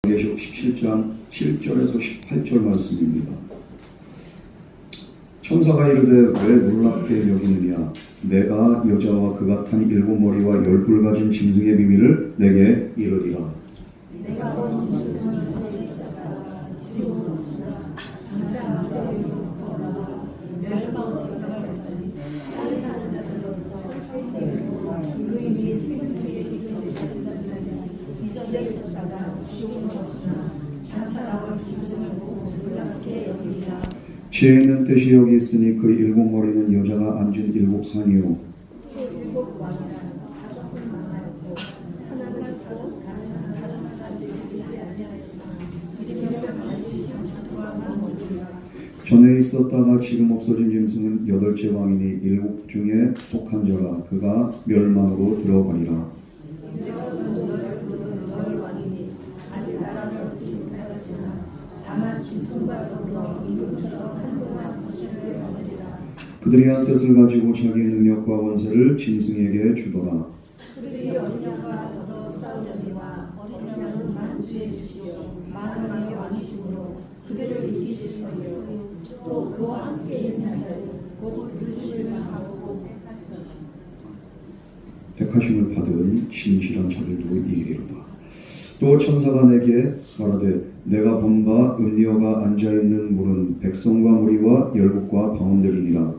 계시록 17장 7절에서 18절 말씀입니다. 천사가 이르되 왜 놀랍게 여기느냐? 내가 여자와 그가 탄 일곱 머리와 열불 가진 짐승의 비밀을 내게 이르리라. 내가 본 짐승은 저절에 있었다가 지금은 없으나 장차 저절로 돌아와 멸망으로 들어가졌더니 땅에 사는 자들로서 살생이고 그의 생명책에 이르는 자들은 이전에 있었다가 지금은 없으나 장차 짐승을 보고 놀랍게 여기리라. 지혜 있는 뜻이 여기 있으니 그 일곱 머리는 여자가 앉은 일곱 상이요 그 일곱 왕이란 다섯 분 만나였고 하나는 다른 하나지 들리지 아니하였으나 이름이 반드시 장수왕만 모르리라. 전에 있었다가 지금 없어진 짐승은 여덟째 왕이니 일곱 중에 속한 자라. 그가 멸망으로 들어가리라. 너를 왕이니 아직 나라를 얻지 못하였으나 다만 짐승과 더불어 임금처럼 한동안 권세를 얻으리라. 그들이 한 뜻을 가지고 자기의 능력과 권세를 짐승에게 주더라. 그들이 어린 양과 더러 싸우려니와 어린 양은 만주에 주시오 만왕의 왕이심으로 그들을 이기실 것이요 또 그와 함께 있는 자들 곧 부르심을 받고 백하심을 받은 신실한 자들도 이르리로다. 또 천사가 내게 말하되 내가 본 바 음녀가 앉아있는 물은 백성과 무리와 열국과 방언들이니라.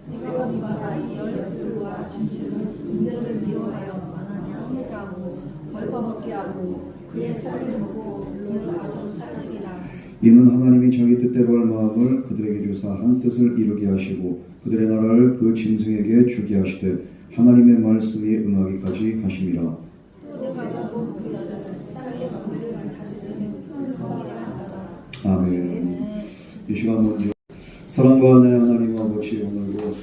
내가 본 바가 이 열불과 짐승은 음녀를 미워하여 왕에게 하고 벌거벗게 하고 그의 쌀을 먹고 물을 아주 싸르리라. 이는 하나님이 자기 뜻대로 할 마음을 그들에게 주사 한 뜻을 이루게 하시고 그들의 나라를 그 짐승에게 주게 하시되 하나님의 말씀이 응하기까지 하심이라. 또 내가 본 그 자는 땅의 만물을 다스리는 큰 성이라 하더라. 아멘. 이 시간 먼저 사랑과 은혜의 하나님 아버지, 오늘도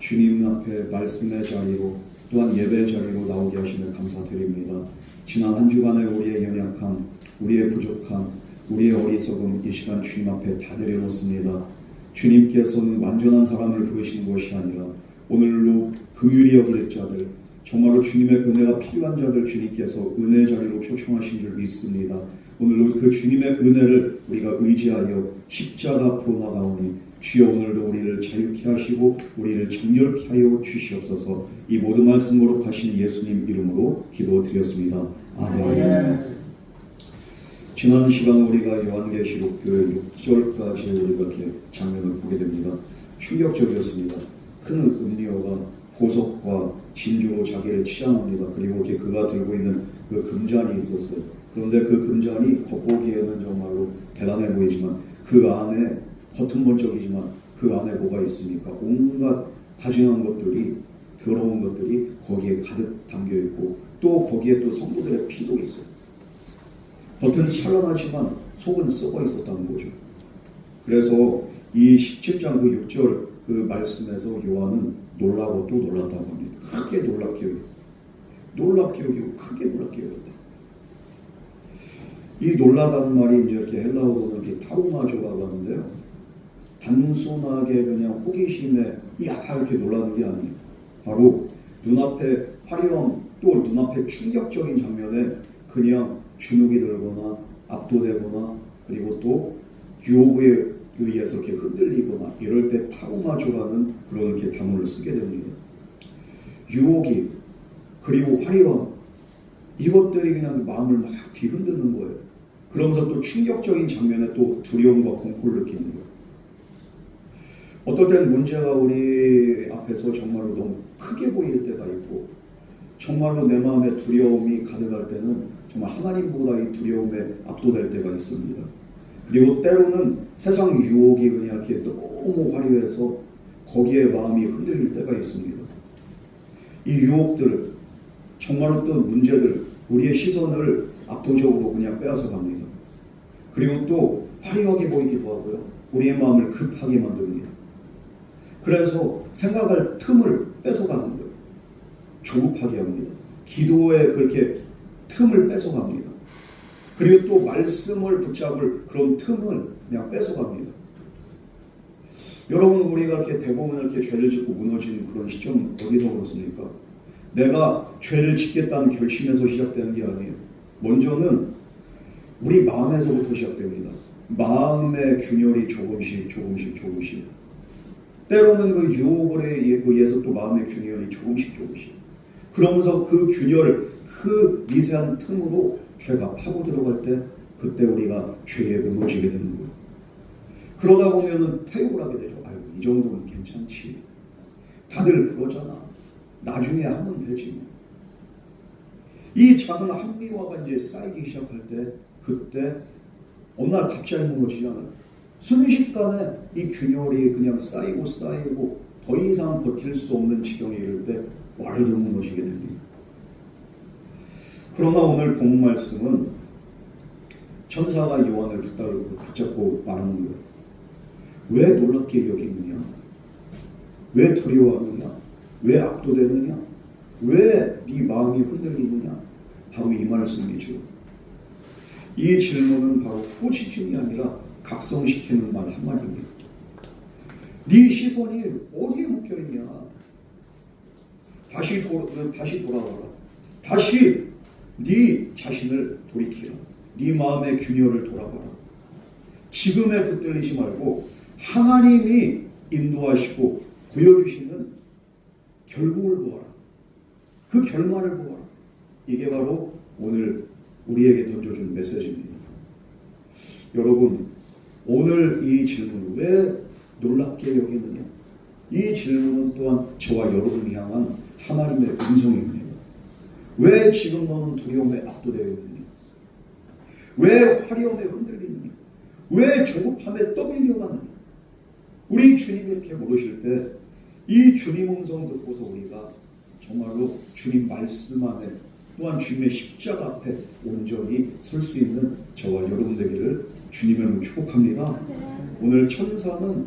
주님 앞에 말씀의 자리로 또한 예배의 자리로 나오게 하시며 감사드립니다. 지난 한 주간의 우리의 연약함, 우리의 부족함, 우리의 어리석음 이 시간 주님 앞에 다 내려놓습니다. 주님께서는 완전한 사람을 부르시는 것이 아니라 오늘로 긍휼히 여길 자들, 정말로 주님의 은혜가 필요한 자들 주님께서 은혜의 자리로 초청하신 줄 믿습니다. 오늘로 그 주님의 은혜를 우리가 의지하여 십자가 앞으로 나가오니 주여 오늘도 우리를 자유케 하시고 우리를 정결케 하여 주시옵소서. 이 모든 말씀 거룩하신 예수님 이름으로 기도드렸습니다. 아멘. 지난 시간 우리가 요한계시록 6절까지 우리가 이렇게 장면을 보게 됩니다. 충격적이었습니다. 큰 음녀가 보석과 진주로 자기를 치장합니다. 그리고 이렇게 그가 들고 있는 그 금잔이 있었어요. 그런데 그 금잔이 겉보기에는 정말로 대단해 보이지만 그 안에 겉은 번쩍이지만 그 안에 뭐가 있습니까? 온갖 다진한 것들이, 더러운 것들이 거기에 가득 담겨 있고 또 거기에 또 성도들의 피도 있어요. 겉은 찬란하지만 속은 썩어 있었다는 거죠. 그래서 이 17장 그 6절 그 말씀에서 요한은 놀라고 또 놀랐다고 합니다. 크게 놀랍게 여기고, 놀랍게 여기고 크게 놀랍게 여겼다. 이 놀라다는 말이 이제 이렇게 헬라어로는 이렇게 타로마조라고 하는데요. 단순하게 그냥 호기심에 이야 이렇게 놀라는 게 아니에요. 바로 눈앞에 화려함 또 눈앞에 충격적인 장면에 그냥 주눅이 들거나 압도되거나 그리고 또 유혹에 의해서 이렇게 흔들리거나 이럴 때 타로마조라는 그런 이렇게 단어를 쓰게 됩니다. 유혹이 그리고 화려함 이것들이 그냥 마음을 막 뒤흔드는 거예요. 그러면서 또 충격적인 장면에 또 두려움과 공포를 느끼는 거예요. 어떨 때는 문제가 우리 앞에서 정말로 너무 크게 보일 때가 있고 정말로 내 마음에 두려움이 가득할 때는 정말 하나님보다 이 두려움에 압도될 때가 있습니다. 그리고 때로는 세상 유혹이 그냥 이렇게 너무 화려해서 거기에 마음이 흔들릴 때가 있습니다. 이 유혹들, 정말로 또 문제들, 우리의 시선을 압도적으로 그냥 빼앗아 갑니다. 그리고 또 화려하게 보이기도 하고요. 우리의 마음을 급하게 만듭니다. 그래서 생각할 틈을 뺏어가는 거예요. 조급하게 합니다. 기도에 그렇게 틈을 뺏어갑니다. 그리고 또 말씀을 붙잡을 그런 틈을 그냥 뺏어갑니다. 여러분 우리가 이렇게 대부분 이렇게 죄를 짓고 무너진 그런 시점 어디서 그렇습니까? 내가 죄를 짓겠다는 결심에서 시작되는 게 아니에요. 먼저는 우리 마음에서부터 시작됩니다. 마음의 균열이 조금씩. 때로는 그 유혹에 의해서 또 마음의 균열이 조금씩. 그러면서 그 균열, 그 미세한 틈으로 죄가 파고 들어갈 때 그때 우리가 죄에 무너지게 되는 거예요. 그러다 보면은 퇴역을 하게 되죠. 아유, 이 정도는 괜찮지. 다들 그러잖아. 나중에 하면 되지. 이 작은 합리화가 이제 쌓이기 시작할 때 그때 어느 날 갑자기 무너지지 않아요. 순식간에 이 균열이 그냥 쌓이고 더 이상 버틸 수 없는 지경에 이를 때 와르르 무너지게 됩니다. 그러나 오늘 본문 말씀은 천사가 요한을 붙잡고 말하는 거예요. 왜 놀랍게 여기느냐? 왜 두려워하느냐? 왜 압도되느냐? 왜 네 마음이 흔들리느냐? 바로 이 말씀이죠. 이 질문은 바로 호지심이 아니라 각성시키는 말 한마디입니다. 네 시선이 어디에 묶여있냐? 다시 돌아와라. 다시 네 자신을 돌이키라. 네 마음의 균열을 돌아봐라. 지금에 붙들리지 말고 하나님이 인도하시고 보여주시는 결국을 보아라. 그 결말을 보아라. 이게 바로 오늘 우리에게 던져준 메시지입니다. 여러분, 오늘 이 질문 왜 놀랍게 여기느냐? 이 질문은 또한 저와 여러분을 향한 하나님의 음성입니다. 왜 지금 너는 두려움에 압도되어 있느냐? 왜 화려함에 흔들리느냐? 왜 조급함에 떠밀려가느냐? 우리 주님이 이렇게 물으실 때 이 주님 음성 듣고서 우리가 정말로 주님 말씀 안에 또한 주님의 십자가 앞에 온전히 설 수 있는 저와 여러분 되기를 주님의 이름으로 축복합니다. 오늘 천사는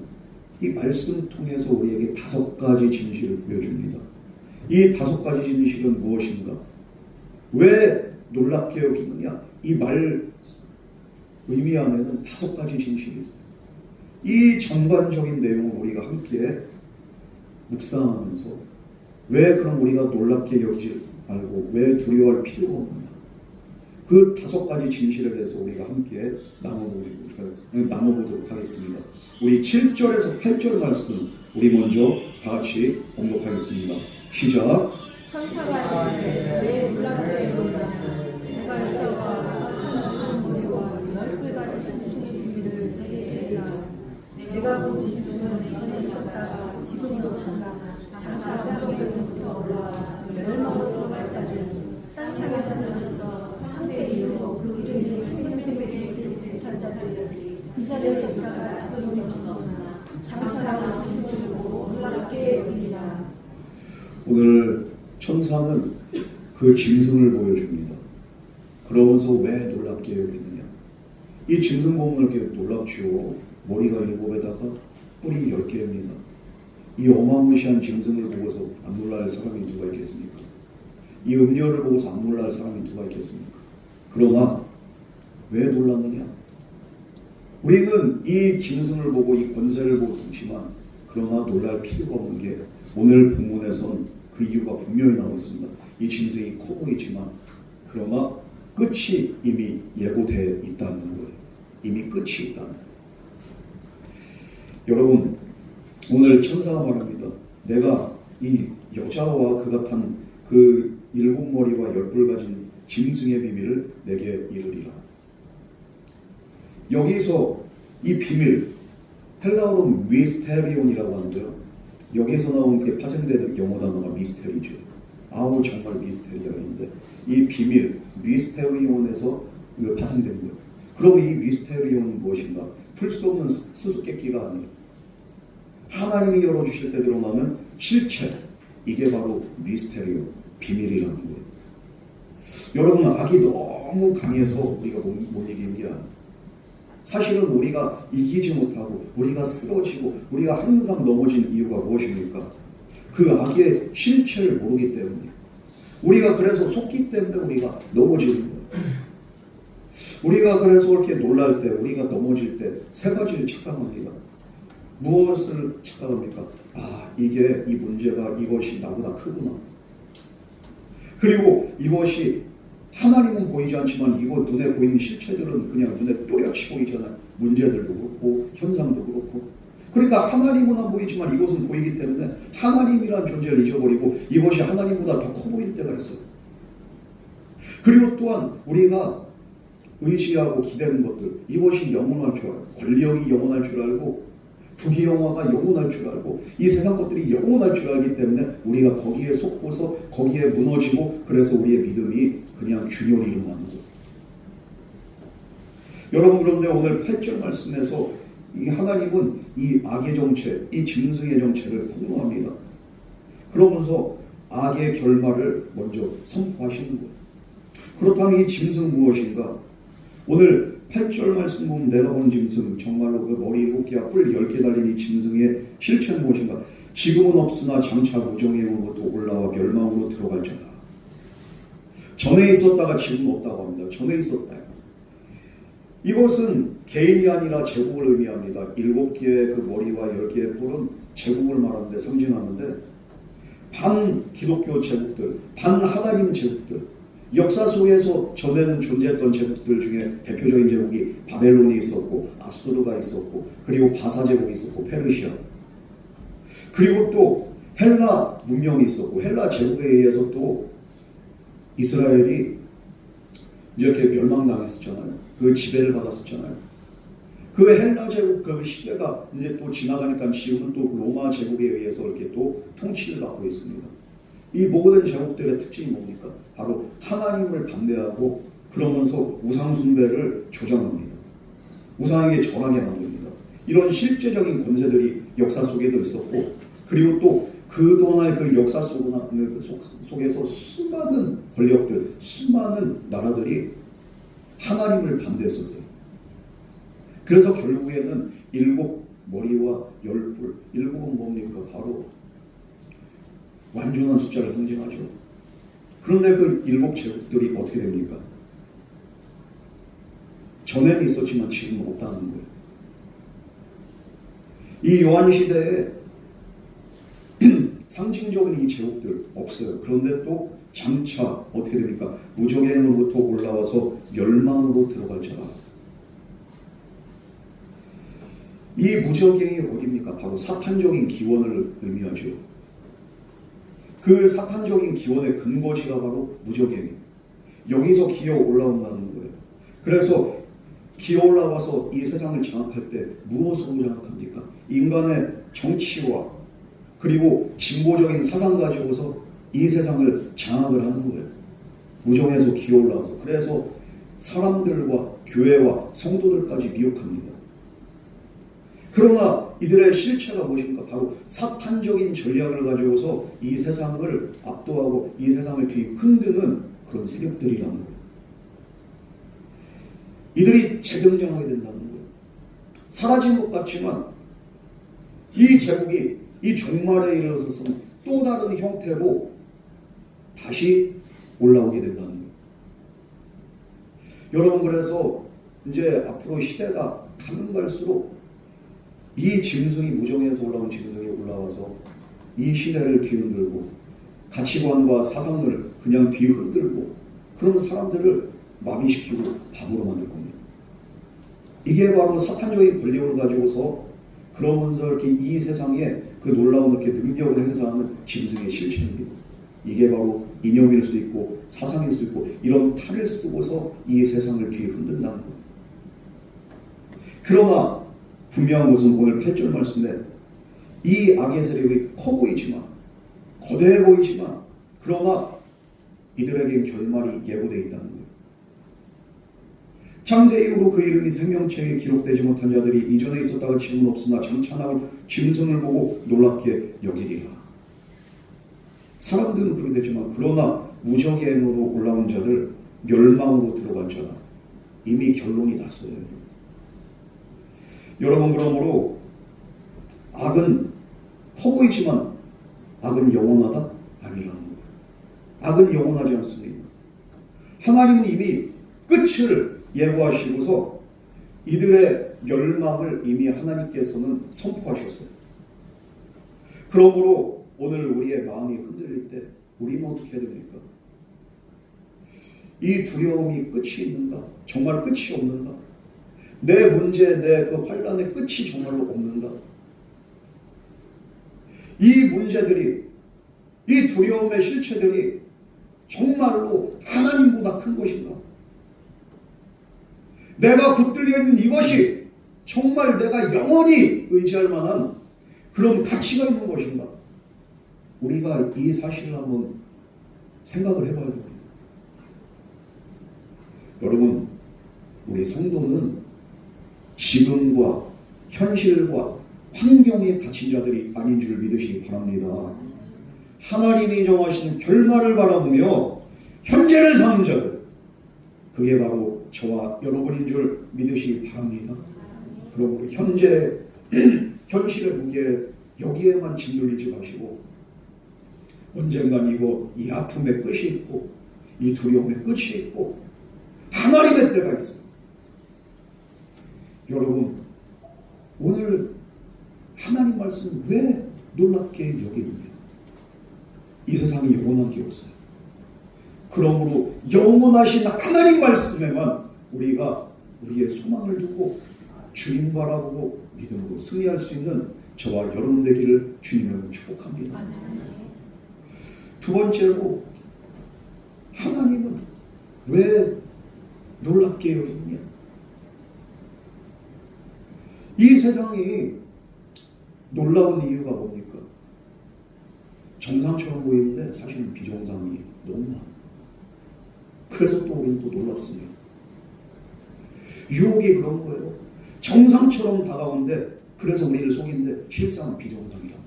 이 말씀 통해서 우리에게 5가지 진실을 보여줍니다. 이 5가지 진실은 무엇인가? 왜 놀랍게 여기느냐? 이 말 의미 안에는 5가지 진실이 있어요. 이 전반적인 내용을 우리가 함께 묵상하면서 왜 그럼 우리가 놀랍게 여기지 말고 왜 두려워할 필요가 없느냐? 그 5가지 진실에 대해서 우리가 함께 나눠보도록 하겠습니다. 우리 7절에서 8절 말씀 우리 먼저 다 같이 공독하겠습니다. 시작. 천사가 이르되 왜 놀랍게 여기느냐? 내가 이제와 한 머리와 10가지 신실의 비밀을 내게 이르리라. 내가 본 짐승은 전에 있었다가 지금은 없었다. 장차 저쪽부터 올라와 멸망으로 갈 자들이 땅상에서 들었어. 상세에 이르고 그 이름이 생명책에 기록된 자들이 이 자리에서 있다가 지금은 없었으나 장차 그 짐승을 보고 놀랍게 여기리라. 오늘 천사는 그 짐승을 보여줍니다. 그러면서 왜 놀랍게 여기느냐? 이 짐승 보면 이렇게 놀랍죠. 머리가 7에다가 뿔이 10개입니다. 이 어마무시한 짐승을 보고서 안 놀랄 사람이 누가 있겠습니까? 이 음녀를 보고서 안 놀랄 사람이 누가 있겠습니까? 그러나 왜 놀랐느냐? 우리는 이 짐승을 보고 이 권세를 보고 있지만 그러나 놀랄 필요가 없는 게 오늘 본문에서는 그 이유가 분명히 나와 있습니다. 이 짐승이 커 보이지만 그러나 끝이 이미 예고되어 있다는 거예요. 이미 끝이 있다는 거예요. 여러분, 오늘 천사가 말합니다. 내가 이 여자와 그 같은 그 7머리와 10뿔 가진 짐승의 비밀을 내게 이르리라. 여기서 이 비밀, 헬라어로 미스테리온이라고 하는데요. 여기서 나온 게 파생되는 영어 단어가 미스테리죠. 아우 정말 미스테리온인데 이 비밀, 미스테리온에서 파생된 거예요. 그럼 이 미스테리온은 무엇인가? 풀 수 없는 수수께끼가 아니에요. 하나님이 열어주실 때 드러나는 실체, 이게 바로 미스테리오, 비밀이라는 거예요. 여러분, 악이 너무 강해서 우리가 못 이기는 게 아니에요. 사실은 우리가 이기지 못하고 우리가 쓰러지고 우리가 항상 넘어진 이유가 무엇입니까? 그 악의 실체를 모르기 때문에, 우리가 그래서 속기 때문에 우리가 넘어지는 거예요. 우리가 그래서 이렇게 놀랄 때, 우리가 넘어질 때 3가지를 착각합니다. 무엇을 착각합니까? 아, 이게 이 문제가 이것이 나보다 크구나. 그리고 이것이 하나님은 보이지 않지만 이거 눈에 보이는 실체들은 그냥 눈에 또렷이 보이잖아요. 문제들도 그렇고 현상도 그렇고. 그러니까 하나님은 안 보이지만 이것은 보이기 때문에 하나님이란 존재를 잊어버리고 이것이 하나님보다 더 커 보일 때가 있어요. 그리고 또한 우리가 의지하고 기대는 것들, 이것이 영원할 줄 알고, 권력이 영원할 줄 알고, 부귀영화가 영원할 줄 알고, 이 세상 것들이 영원할 줄 알기 때문에 우리가 거기에 속고서 거기에 무너지고, 그래서 우리의 믿음이 그냥 균열이 일어나는 거예요. 여러분, 그런데 오늘 8절 말씀에서 이 하나님은 이 악의 정체, 이 짐승의 정체를 폭로합니다. 그러면서 악의 결말을 먼저 선포하시는 거예요. 그렇다면 이 짐승 무엇인가? 오늘 8절 말씀 보면 내가 본 짐승, 정말로 그 머리 7개와 뿔 10개 달린 이 짐승의 실체는 무엇인가? 지금은 없으나 장차 무정행으로부터 올라와 멸망으로 들어갈 자다. 전에 있었다가 지금 없다고 합니다. 전에 있었다. 이것은 개인이 아니라 제국을 의미합니다. 7개의 그 머리와 10개의 뿔은 제국을 말하는데 상징하는데, 반 기독교 제국들, 반 하나님 제국들, 역사 속에서 전에는 존재했던 제국들 중에 대표적인 제국이 바벨론이 있었고, 아수르가 있었고, 그리고 바사 제국이 있었고, 페르시아, 그리고 또 헬라 문명이 있었고, 헬라 제국에 의해서 또 이스라엘이 이렇게 멸망당했었잖아요. 그 지배를 받았었잖아요. 그 헬라 제국 그 시대가 이제 또 지나가니까 지금은 또 로마 제국에 의해서 이렇게 또 통치를 받고 있습니다. 이 모든 제국들의 특징이 뭡니까? 바로 하나님을 반대하고 그러면서 우상 숭배를 조장합니다. 우상에게 절하게 만듭니다. 이런 실제적인 권세들이 역사 속에도 있었고, 그리고 또 그동안의 그 역사 속에서 수많은 권력들, 수많은 나라들이 하나님을 반대했었어요. 그래서 결국에는 7머리와 10뿔, 7은 뭡니까? 바로 완전한 숫자를 상징하죠. 그런데 그 7제국들이 어떻게 됩니까? 전에는 있었지만 지금은 없다는 거예요. 이 요한시대에 상징적인 이 제국들 없어요. 그런데 또 장차 어떻게 됩니까? 무정행으로부터 올라와서 멸망으로 들어갈 자다. 이 무정행이 어디입니까? 바로 사탄적인 기원을 의미하죠. 그 사탄적인 기원의 근거지가 바로 무정행이에요. 여기서 기어 올라온다는 거예요. 그래서 기어 올라와서 이 세상을 장악할 때 무엇으로 장악합니까? 인간의 정치와 그리고 진보적인 사상 가지고서 이 세상을 장악을 하는 거예요. 무정에서 기어 올라와서. 그래서 사람들과 교회와 성도들까지 미혹합니다. 그러나 이들의 실체가 무엇입니까? 바로 사탄적인 전략을 가지고서 이 세상을 압도하고 이 세상을 뒤흔드는 그런 세력들이라는 거예요. 이들이 재등장하게 된다는 거예요. 사라진 것 같지만 이 제국이 이 종말에 이르러서는 또 다른 형태로 다시 올라오게 된다는 거예요. 여러분, 그래서 이제 앞으로 시대가 가면 갈수록 이 짐승이 무정에서 올라온 짐승이 올라와서 이 시대를 뒤흔들고 가치관과 사상을 그냥 뒤흔들고 그런 사람들을 마비시키고 바보로 만들 겁니다. 이게 바로 사탄적인 권력을 가지고서 그러면서 이렇게 이 세상에 그 놀라운 이렇게 능력을 행사하는 짐승의 실체입니다. 이게 바로 이념일 수도 있고 사상일 수도 있고 이런 탈을 쓰고서 이 세상을 뒤흔든다는 거예요. 그러나 분명한 것은 오늘 8절 말씀에 이 악의 세력이 커 보이지만 거대해 보이지만 그러나 이들에겐 결말이 예고되어 있다는 거예요. 창세 이후로 그 이름이 생명책에 기록되지 못한 자들이 이전에 있었다가 지금은 없으나 장차 나올 짐승을 보고 놀랍게 여기리라. 사람들은 그렇게 되지만 그러나 무저갱으로 올라온 자들 멸망으로 들어갈 자다. 이미 결론이 났어요. 여러분, 그러므로 악은 커 보이지만 악은 영원하다? 아니라는 거예요. 악은 영원하지 않습니다. 하나님은 이미 끝을 예고하시고서 이들의 멸망을 이미 하나님께서는 선포하셨어요. 그러므로 오늘 우리의 마음이 흔들릴 때 우리는 어떻게 해야 됩니까? 이 두려움이 끝이 있는가? 정말 끝이 없는가? 내 문제, 내 그 환란의 끝이 정말로 없는가? 이 문제들이, 이 두려움의 실체들이 정말로 하나님보다 큰 것인가? 내가 붙들려 있는 이것이 정말 내가 영원히 의지할 만한 그런 가치가 있는 것인가? 우리가 이 사실을 한번 생각을 해봐야 됩니다. 여러분, 우리 성도는 지금과 현실과 환경에 갇힌 자들이 아닌 줄 믿으시기 바랍니다. 하나님이 정하신 결말을 바라보며 현재를 사는 자들, 그게 바로 저와 여러분인 줄 믿으시기 바랍니다. 그러므로 현재 현실의 무게 여기에만 짓눌리지 마시고 언젠간 이 아픔의 끝이 있고 이 두려움의 끝이 있고 하나님의 때가 있어요. 여러분, 오늘 하나님 말씀 왜 놀랍게 여기느냐? 이 세상에 영원한 게 없어요. 그러므로 영원하신 하나님 말씀에만 우리가 우리의 소망을 두고 주님 바라보고 믿음으로 승리할 수 있는 저와 여러분 되기를 주님으로 축복합니다. 두 번째로, 하나님은 왜 놀랍게 여기느냐? 이 세상이 놀라운 이유가 뭡니까? 정상처럼 보이는데 사실은 비정상이 너무 많아요. 그래서 또 우리는 또 놀랍습니다. 유혹이 그런 거예요. 정상처럼 다가오는데 그래서 우리를 속이는데 실상 비정상이랍니다.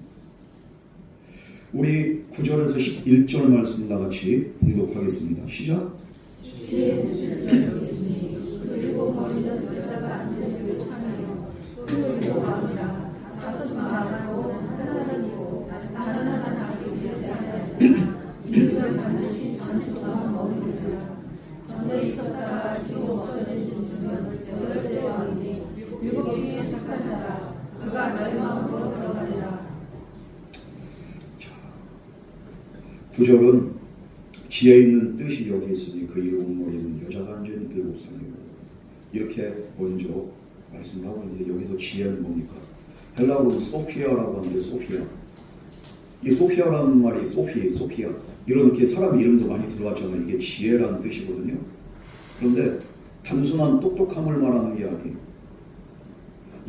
우리 9절에서 11절 말씀 나같이 봉독하겠습니다. 시작. 지혜는 실수가 있으니 그리고 머리는 여자가 앉은 그 창이요 그리고 왕이라 다섯 마음으로 하나는 이고 다른 하나는 아직 되지 않았으나 이유는 반드시 전투가 머리이라. 전에 있었다가 지금 없어진 짐승은 여덟째 왕이니 일곱 중에 착한 자라. 그가 멸망으로 들어가리라. 9절은 지혜 있는 뜻이 여기 있으니 그 일곱 머리는 여자가 앉은 일곱 상이고 이렇게 먼저 말씀을 하고 있는데 여기서 지혜는 뭡니까? 헬라어로는 소피아라고 하는데 소피아, 이 소피아라는 말이 소피아 이렇게 사람 이름도 많이 들어갔잖아요. 이게 지혜라는 뜻이거든요. 그런데 단순한 똑똑함을 말하는 게 아니에요.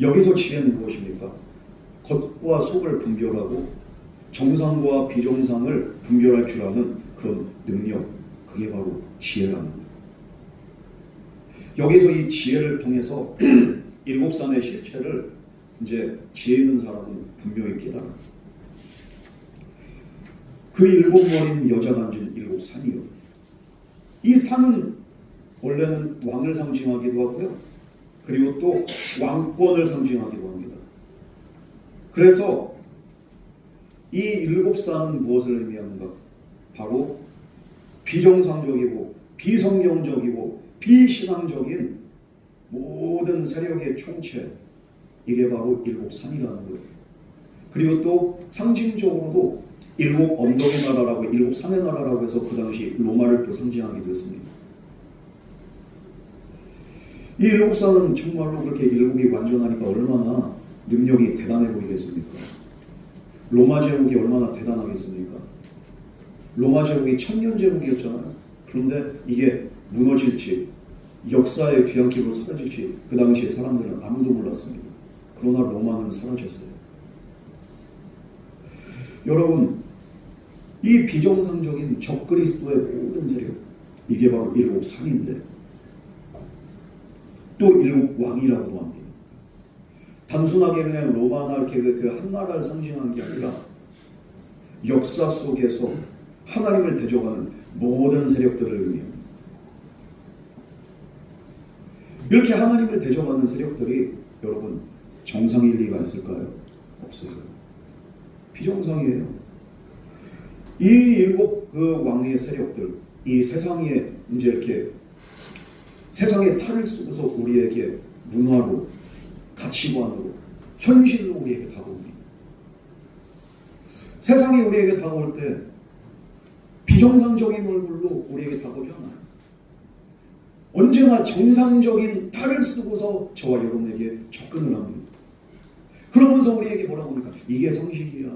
여기서 지혜는 무엇입니까? 겉과 속을 분별하고 정상과 비정상을 분별할 줄 아는 그런 능력, 그게 바로 지혜라는 거예요. 여기서 이 지혜를 통해서 일곱 산의 실체를 이제 지혜 있는 사람은 분명히 깨달아요. 그 일곱 머리는 여자가 앉은 일곱 산이요. 이 산은 원래는 왕을 상징하기도 하고요. 그리고 또 왕권을 상징하기도 합니다. 그래서 이 일곱 산은 무엇을 의미하는가? 바로 비정상적이고 비성경적이고 비신앙적인 모든 세력의 총체, 이게 바로 일곱 산이라는 거예요. 그리고 또 상징적으로도 일곱 언덕의 나라라고, 일곱 산의 나라라고 해서 그 당시 로마를 또 상징하기도 했습니다. 이 일곱 산은 정말로 그렇게 일곱이 완전하니까 얼마나 능력이 대단해 보이겠습니까? 로마 제국이 얼마나 대단하겠습니까? 로마 제국이 천년 제국이었잖아요. 그런데 이게 무너질지 역사의 뒤안길로 사라질지 그 당시에 사람들은 아무도 몰랐습니다. 그러나 로마는 사라졌어요. 여러분, 이 비정상적인 적그리스도의 모든 세력, 이게 바로 일곱 산인데 또 일곱 왕이라고도 합니다. 단순하게 그냥 로마나 이렇게 그 한 나라를 상징하는 게 아니라 역사 속에서 하나님을 대적하는 모든 세력들을 의미합니다. 이렇게 하나님을 대적하는 세력들이 여러분 정상일 리가 있을까요? 없어요. 비정상이에요. 이 일곱 그 왕의 세력들, 이 세상에 이제 이렇게 세상의 탈을 쓰고서 우리에게 문화로, 가치관으로, 현실로 우리에게 다가옵니다. 세상이 우리에게 다가올 때 비정상적인 얼굴로 우리에게 다가오지 않아요. 언제나 정상적인 탈을 쓰고서 저와 여러분에게 접근을 합니다. 그러면서 우리에게 뭐라고 합니까? 이게 상식이야.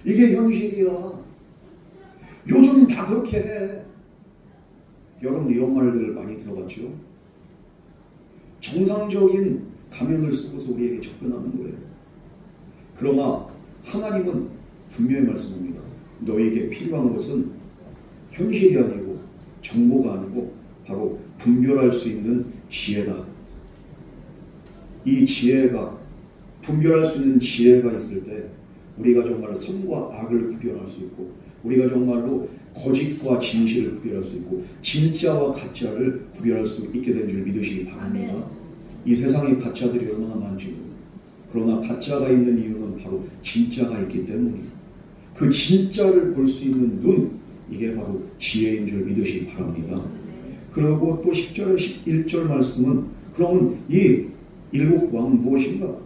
이게 현실이야. 요즘 다 그렇게 해. 여러분 이런 말들을 많이 들어봤죠? 정상적인 가면을 쓰고서 우리에게 접근하는 거예요. 그러나 하나님은 분명히 말씀합니다. 너에게 필요한 것은 현실이 아니고 정보가 아니고 바로 분별할 수 있는 지혜다. 이 지혜가 분별할 수 있는 지혜가 있을 때 우리가 정말 선과 악을 구별할 수 있고 우리가 정말로 거짓과 진실을 구별할 수 있고 진짜와 가짜를 구별할 수 있게 된 줄 믿으시기 바랍니다. 아멘. 이 세상에 가짜들이 얼마나 많지. 그러나 가짜가 있는 이유는 바로 진짜가 있기 때문이에요. 그 진짜를 볼 수 있는 눈, 이게 바로 지혜인 줄 믿으시기 바랍니다. 그리고 또 10절, 11절 말씀은 그러면 이 일곱 왕은 무엇인가?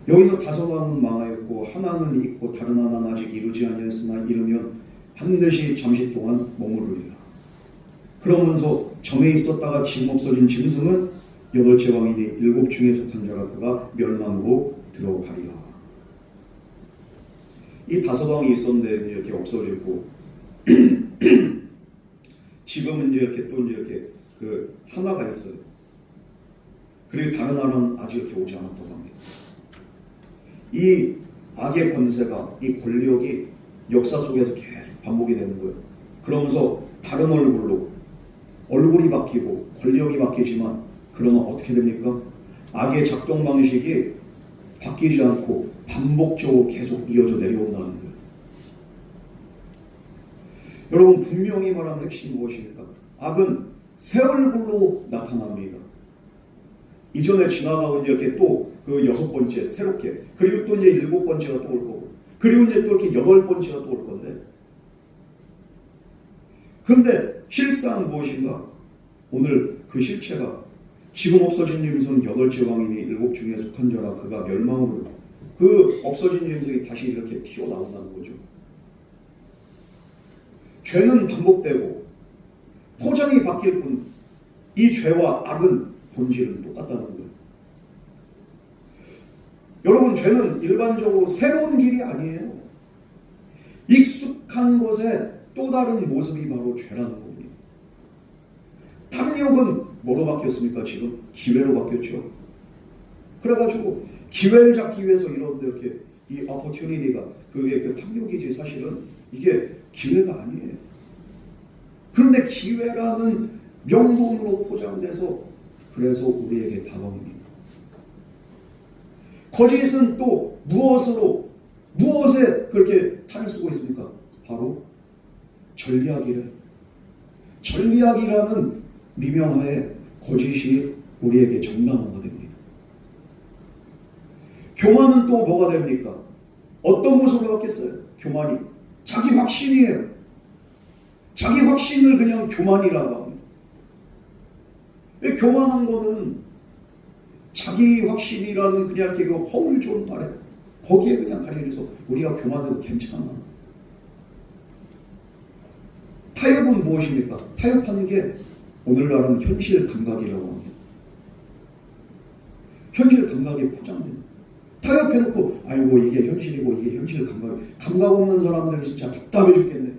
여기서 다섯 왕은 망하였고 하나는 있고 다른 하나는 아직 이루지 아니하였으나 이르면 반드시 잠시 동안 머무르리라. 그러면서 전에 있었다가 지금 없어진 짐승은 여덟째 왕이니 일곱 중에 속한 자라 그가 멸망으로 들어가리라. 이 다섯 왕이 있었는데 이렇게 없어지고 지금은 이제 이렇게 또 이렇게 그 하나가 있어요. 그리고 다른 하나는 아직 이렇게 오지 않았다고 합니다. 이 악의 권세가, 이 권력이 역사 속에서 계속 반복이 되는 거예요. 그러면서 다른 얼굴이 바뀌고 권력이 바뀌지만 그러나 어떻게 됩니까? 악의 작동 방식이 바뀌지 않고 반복적으로 계속 이어져 내려온다는 거예요. 여러분 분명히 말하는 핵심이 무엇입니까? 악은 새 얼굴로 나타납니다. 이전에 지나가고 이제 이렇게 또 그 여섯 번째 새롭게 그리고 또 이제 일곱 번째가 또 올 거고 그리고 이제 또 이렇게 여덟 번째가 또 올 건데 그런데 실상 무엇인가? 오늘 그 실체가 지금 없어진 짐승은 여덟째 왕이니 일곱 중에 속한 자라 그가 멸망으로 그 없어진 짐승이 다시 이렇게 튀어나온다는 거죠. 죄는 반복되고 포장이 바뀔 뿐 이 죄와 악은 본질은 똑같다는 거예요. 여러분 죄는 일반적으로 새로운 길이 아니에요. 익숙한 것에 또 다른 모습이 바로 죄라는 겁니다. 탐욕은 뭐로 바뀌었습니까? 지금 기회로 바뀌었죠. 그래가지고 기회를 잡기 위해서 이런데 이렇게 이 opportunity가 그게 그 탐욕이지 사실은 이게 기회가 아니에요. 그런데 기회라는 명분으로 포장돼서 그래서 우리에게 다가옵니다. 거짓은 또 무엇에 그렇게 탈을 쓰고 있습니까? 바로 전략이래. 전략이라는 미명하에 거짓이 우리에게 정당화가 됩니다. 교만은 또 뭐가 됩니까? 어떤 모습으로 바뀌었어요? 교만이 자기 확신이에요. 자기 확신을 그냥 교만이라고 합니다. 교만한 거는 자기 확신이라는 그냥 그 허울 좋은 말에 거기에 그냥 가려져서 우리가 교만해도 괜찮아. 타협은 무엇입니까? 타협하는 게 오늘날은 현실 감각이라고 합니다. 현실 감각에 포장돼요. 타협해놓고 아이고 이게 현실이고 이게 현실 감각 없는 사람들이 진짜 답답해 죽겠네.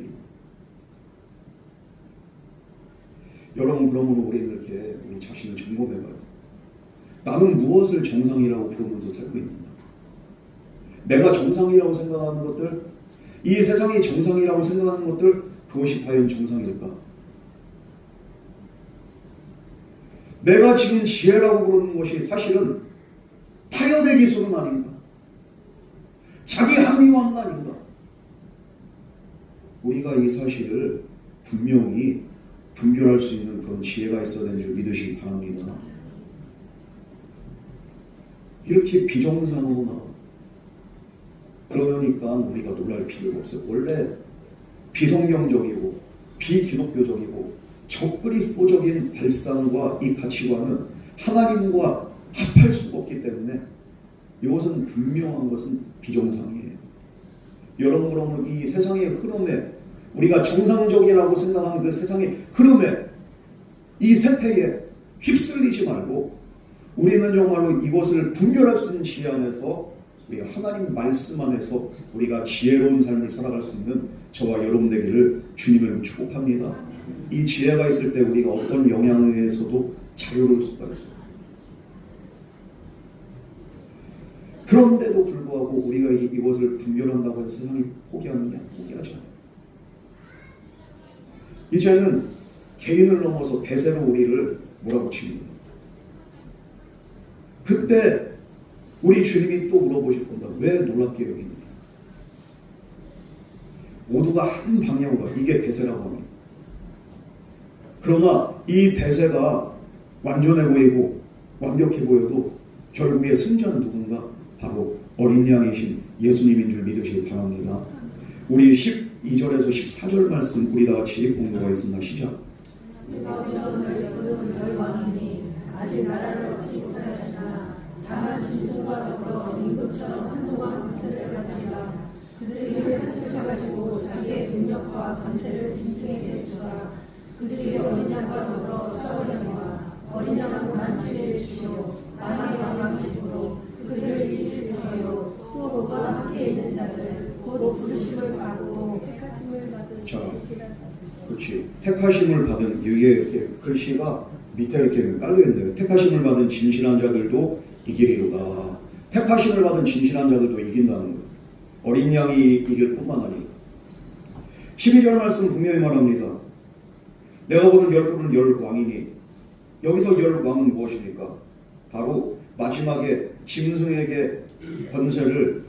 여러분 그러면 우리는 이렇게 우리 자신을 점검해봐야 돼요. 나는 무엇을 정상이라고 부르면서 살고 있는가? 내가 정상이라고 생각하는 것들, 이 세상이 정상이라고 생각하는 것들, 그것이 과연 정상일까? 내가 지금 지혜라고 부르는 것이 사실은 타협의 기술은 아닌가? 자기 합리화는 아닌가? 우리가 이 사실을 분명히 분별할 수 있는 그런 지혜가 있어야 되는 줄 믿으시기 바랍니다. 이렇게 비정상으로 나와. 그러니까 우리가 놀랄 필요가 없어요. 원래 비성경적이고 비기독교적이고 적그리스도적인 발상과 이 가치관은 하나님과 합할 수가 없기 때문에 이것은 분명한 것은 비정상이에요. 여러분 그러면 이 세상의 흐름에 우리가 정상적이라고 생각하는 그 세상의 흐름에 이 세태에 휩쓸리지 말고 우리는 정말로 이것을 분별할 수 있는 지혜 안에서 우리가 하나님 말씀 안에서 우리가 지혜로운 삶을 살아갈 수 있는 저와 여러분 되기를 주님을 축복합니다. 이 지혜가 있을 때 우리가 어떤 영향에서도 자유로울 수가 있어요. 그런데도 불구하고 우리가 이것을 분별한다고 해서 세상이 포기하느냐? 포기하지 않아요. 이제는 개인을 넘어서 대세로 우리를 몰아붙입니다. 그때 우리 주님이 또 물어보실 겁니다. 왜 놀랍게 여기느냐? 모두가 한 방향으로 이게 대세라고 합니다. 그러나 이 대세가 완전해 보이고 완벽해 보여도 결국에 승자는 누군가? 바로 어린 양이신 예수님인 줄 믿으시기 바랍니다. 우리 12절에서 14절 말씀 우리 다 같이 공부하겠습니다. 시작. 내가 오늘 열왕이니 아직 나라를 얻지 못하였으나 다만 짐승과 더불어 임금처럼 한동안 권세를 받으리라. 그들이 한 뜻을 가지고 자기의 능력과 권세를 짐승에게 주라. 그들이 어린 양과 더불어 싸우려니와 어린 양은 만주에 주시오 만왕의 왕이시므로 그들을 이기실 터이요 또 그와 함께 있는 자들 곧 부르심을 받고 택하심을 받은 그렇지. 택하심을 받은 이게 이렇게 글씨가 밑에 이렇게 깔려있는데요. 택하심을 받은 진실한 자들도 이기리로다. 택하심을 받은 진실한 자들도 이긴다는 거예요. 어린 양이 이길 뿐만 아니라 12절 말씀 분명히 말합니다. 내가 보는 열부는 열왕이니 여기서 열왕은 무엇입니까? 바로 마지막에 짐승에게 권세를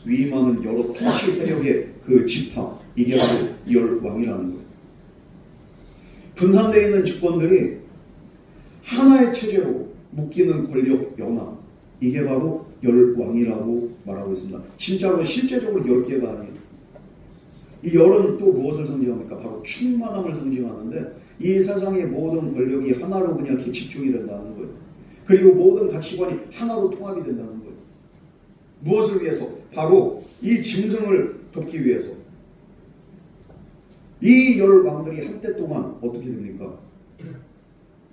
위임하는 여러 통치 세력의 그 집합, 이게 바로 열왕이라는 거예요. 분산되어 있는 집권들이 하나의 체제로 묶이는 권력 연합, 이게 바로 열왕이라고 말하고 있습니다. 진짜로 실제적으로 10개가 아니에요. 이 열은 또 무엇을 상징합니까? 바로 충만함을 상징하는데 이 세상의 모든 권력이 하나로 그냥 이렇게 집중이 된다는 거예요. 그리고 모든 가치관이 하나로 통합이 된다는 거예요. 무엇을 위해서? 바로 이 짐승을 돕기 위해서. 이 열왕들이 한때 동안 어떻게 됩니까?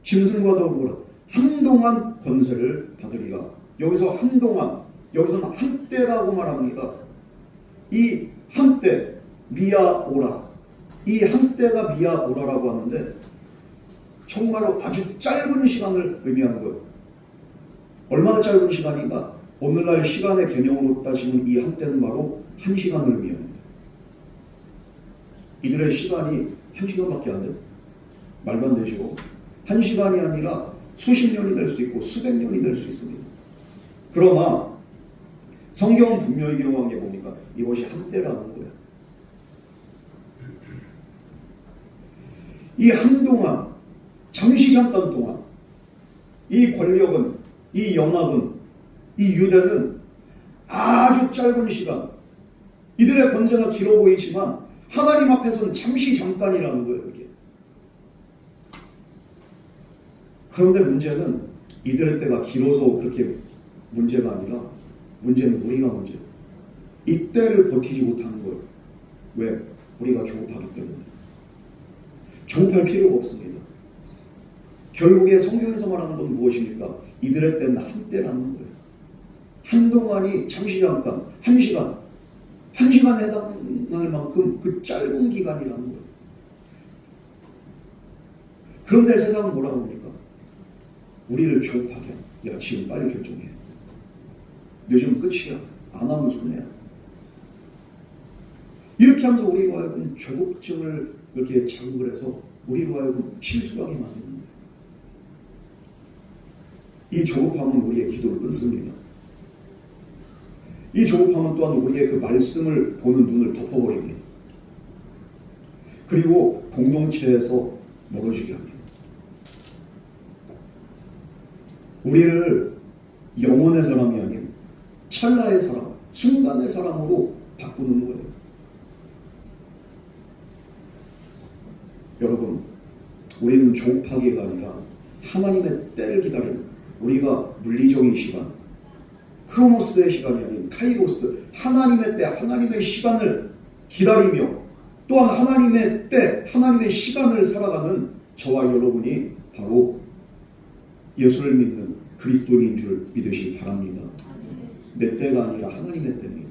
짐승과 더불어 한동안 권세를 받으리라. 여기서 한동안, 여기서는 한때라고 말합니다. 이 한때, 미아오라. 이 한때가 미아오라라고 하는데 정말로 아주 짧은 시간을 의미하는 거예요. 얼마나 짧은 시간인가? 오늘날 시간의 개념으로 따지면 이 한때는 바로 1시간을 의미합니다. 이들의 시간이 1시간밖에 안 돼요. 말도 안 되죠. 1시간이 아니라 수십 년이 될 수 있고 수백 년이 될 수 있습니다. 그러나 성경은 분명히 기록한 게 뭡니까? 이것이 한때라는 거예요. 이 한동안, 잠시 잠깐 동안 이 권력은, 이 연합은, 이 유대는 아주 짧은 시간, 이들의 권세가 길어 보이지만 하나님 앞에서는 잠시 잠깐이라는 거예요. 이게. 그런데 문제는 이들의 때가 길어서 그렇게 문제가 아니라 문제는 우리가 문제예요. 이 때를 버티지 못하는 거예요. 왜? 우리가 조급하기 때문에. 조급할 필요가 없습니다. 결국에 성경에서 말하는 건 무엇입니까? 이들의 때는 한때라는 거예요. 한동안이 잠시 잠깐, 1시간, 1시간에 해당할 만큼 그 짧은 기간이라는 거예요. 그런데 세상은 뭐라고 합니까? 우리를 조급하게 해. 야, 지금 빨리 결정해. 요즘은 끝이야. 안 하면 손해야. 이렇게 하면서 우리로 하여금 조급증을 이렇게 자극을 해서 우리로 하여금 실수하게 만드는 거예요. 이 조급함은 우리의 기도를 끊습니다. 이 조급함은 또한 우리의 그 말씀을 보는 눈을 덮어버립니다. 그리고 공동체에서 멀어지게 합니다. 우리를 영혼의 사람이 아닌 찰나의 사람, 순간의 사람으로 바꾸는 거예요. 여러분, 우리는 조급하기가 아니라 하나님의 때를 기다리는, 우리가 물리적인 시간, 크로노스의 시간이 아닌 카이로스, 하나님의 때, 하나님의 시간을 기다리며 또한 하나님의 때, 하나님의 시간을 살아가는 저와 여러분이 바로 예수를 믿는 그리스도인인 줄 믿으시기 바랍니다. 내 때가 아니라 하나님의 때입니다.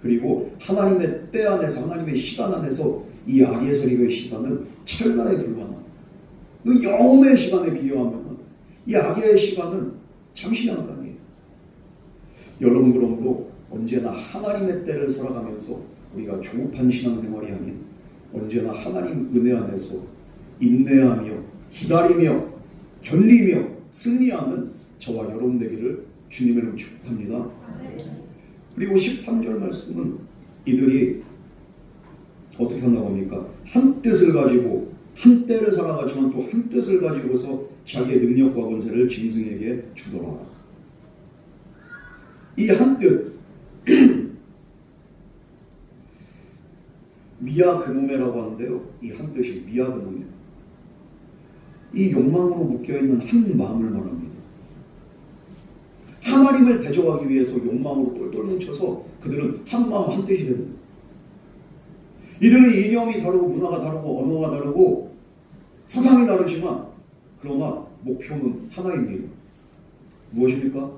그리고 하나님의 때 안에서, 하나님의 시간 안에서 이 악의 세력의 시간은 찰나에 불과한 그 영혼의 시간에 비교하면 이 악의 시간은 잠시 잠깐이에요. 여러분, 그러므로 언제나 하나님의 때를 살아가면서 우리가 조급한 신앙생활이 아닌 언제나 하나님 은혜 안에서 인내하며 기다리며 견디며 승리하는 저와 여러분 되기를 주님의 이름으로 축복합니다. 그리고 13절 말씀은 이들이 어떻게 한다고 합니까? 한 뜻을 가지고 한 때를 살아가지만 또 한 뜻을 가지고서 자기의 능력과 권세를 짐승에게 주더라. 이 한 뜻, 미아 그노메라고 하는데요. 이 한 뜻이 미아 그노메. 이 욕망으로 묶여있는 한 마음을 말합니다. 하나님을 대적하기 위해서 욕망으로 똘똘 뭉쳐서 그들은 한 마음 한 뜻이 되는 거예요. 이들은 이념이 다르고 문화가 다르고 언어가 다르고 사상이 다르지만 그러나 목표는 하나입니다. 무엇입니까?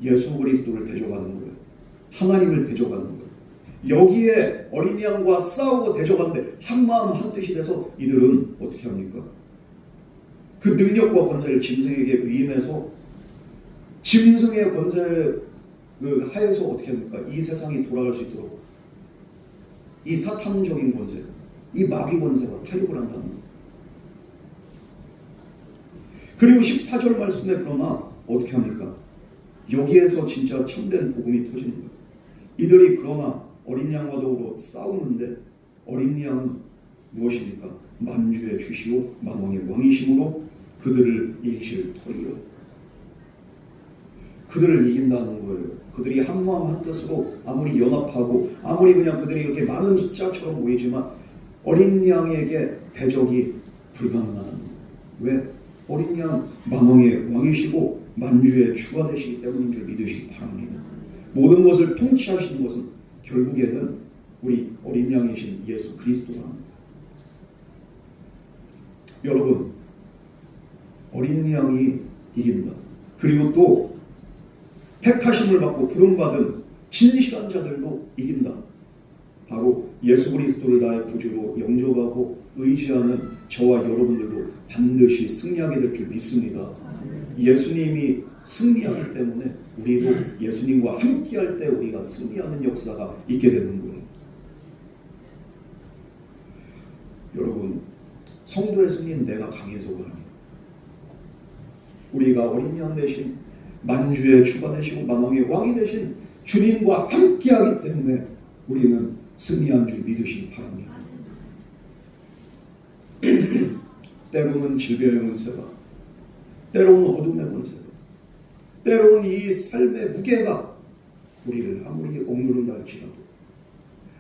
예수 그리스도를 대적하는 거예요. 하나님을 대적하는 거예요. 여기에 어린 양과 싸우고 대적하는데 한 마음 한 뜻이 돼서 이들은 어떻게 합니까? 그 능력과 권세를 짐승에게 위임해서 짐승의 권세를 하에서 어떻게 합니까? 이 세상이 돌아갈 수 있도록 이 사탄적인 권세, 이 마귀 권세가 타협을 한다는 거예요. 그리고 14절 말씀에 그러나 어떻게 합니까? 여기에서 진짜 참된 복음이 터지는 거예요. 이들이 그러나 어린 양과 더불어 싸우는데 어린 양은 무엇입니까? 만주의 주시오 만왕의 왕이심으로 그들을 이기실 터이요. 그들을 이긴다는 거예요. 그들이 한마음 한뜻으로 아무리 연합하고 아무리 그냥 그들이 이렇게 많은 숫자처럼 보이지만 어린 양에게 대적이 불가능하다는 거예요. 왜? 어린 양 만왕의 왕이시고 만주의 주가 되시기 때문인 줄 믿으시기 바랍니다. 모든 것을 통치하시는 것은 결국에는 우리 어린 양이신 예수 그리스도라는 거예요. 여러분, 어린 양이 이긴다. 그리고 또 택하심을 받고 부름받은 진실한 자들도 이긴다. 바로 예수 그리스도를 나의 구주로 영접하고 의지하는 저와 여러분들도 반드시 승리하게 될 줄 믿습니다. 예수님이 승리하기 때문에 우리도 예수님과 함께할 때 우리가 승리하는 역사가 있게 되는 거예요. 여러분, 성도의 승리는 내가 강해서가 아니에요. 우리가 어린 양 되신 만주의 주가 되시고 만왕의 왕이 되신 주님과 함께하기 때문에 우리는 승리한 줄 믿으시기 바랍니다. 때로는 질병의 권세가, 때로는 어둠의 권세가, 때로는 이 삶의 무게가 우리를 아무리 억누른다 할지라도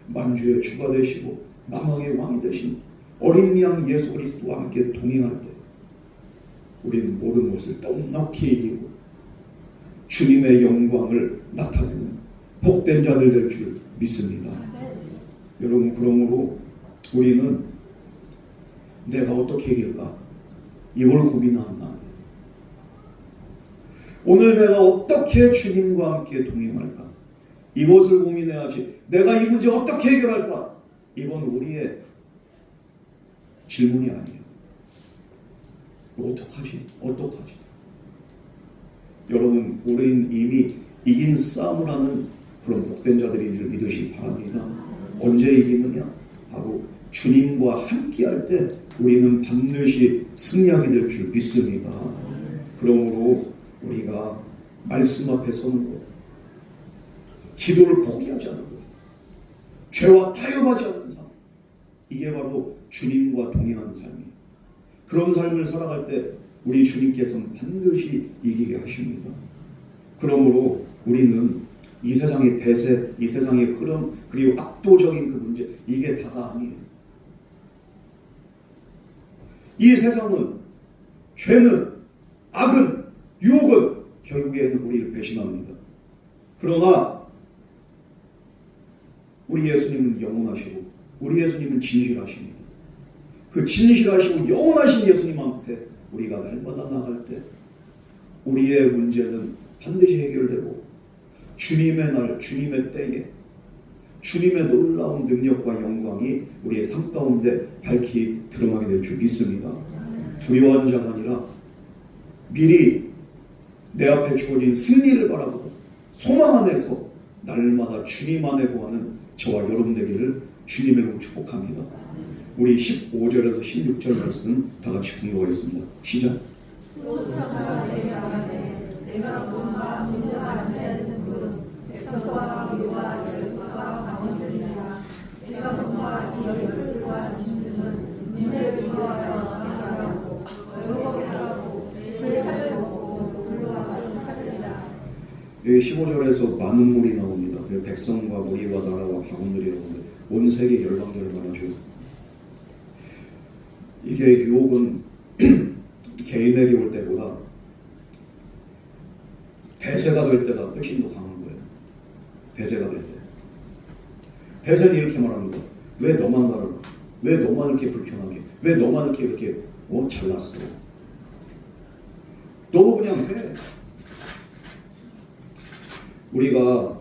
만주의 주가 되시고 만왕의 왕이 되신 어린 양 예수 그리스도와 함께 동행할 때 우리는 모든 것을 넉넉히 이기고 주님의 영광을 나타내는 복된 자들 될 줄 믿습니다. 여러분, 그러므로 우리는 내가 어떻게 이길까? 이걸 고민하면 안 돼요. 오늘 내가 어떻게 주님과 함께 동행할까? 이것을 고민해야지. 내가 이 문제 어떻게 해결할까? 이건 우리의 질문이 아니에요. 어떡하지? 어떡하지? 여러분, 우리는 이미 이긴 싸움을 하는 그런 복된 자들인 줄 믿으시기 바랍니다. 언제 이기느냐? 바로 주님과 함께할 때 우리는 반드시 승리하게 될 줄 믿습니다. 그러므로 우리가 말씀 앞에 서는 것, 기도를 포기하지 않는 것, 죄와 타협하지 않는 삶, 이게 바로 주님과 동행하는 삶이에요. 그런 삶을 살아갈 때 우리 주님께서는 반드시 이기게 하십니다. 그러므로 우리는 이 세상의 대세, 이 세상의 흐름, 그리고 압도적인 그 문제, 이게 다가 아니에요. 이 세상은, 죄는, 악은, 유혹은 결국에는 우리를 배신합니다. 그러나 우리 예수님은 영원하시고 우리 예수님은 진실하십니다. 그 진실하시고 영원하신 예수님 앞에 우리가 날마다 나갈 때 우리의 문제는 반드시 해결되고 주님의 날, 주님의 때에 주님의 놀라운 능력과 영광이 우리의 삶 가운데 밝히 드러나게 될 줄 믿습니다. 두려워하는 자가 아니라 미리 내 앞에 주어진 승리를 바라보고 소망 안에서 날마다 주님 안에 거하는 저와 여러분 되기를 주님의 이름으로 축복합니다. 우리 15절에서 16절 말씀 다 같이 공부하겠습니다. 시작. 쫓아가 내게 말하되 내가 본바 문제가 앉아야 되는 그 백성과 위와 열국과 왕들이라. 내가 본바 이 열국과 짐승은 너희를 위하여 나가라고 벌거벗게 하고 내 살을 먹고 불로와 가져 살리라. 여기 15절에서 많은 물이 나옵니다. 그 백성과 무리와 나라와 방언들이라고 하는데 온 세계 열방들을 말하죠. 이게 유혹은 개인에게 올 때보다 대세가 될 때가 훨씬 더 강한 거예요. 대세가 될 때. 대세는 이렇게 말합니다. 왜 너만 나를, 왜 너만 이렇게 불편하게, 왜 너만 이렇게 잘났어. 너도 그냥 해. 우리가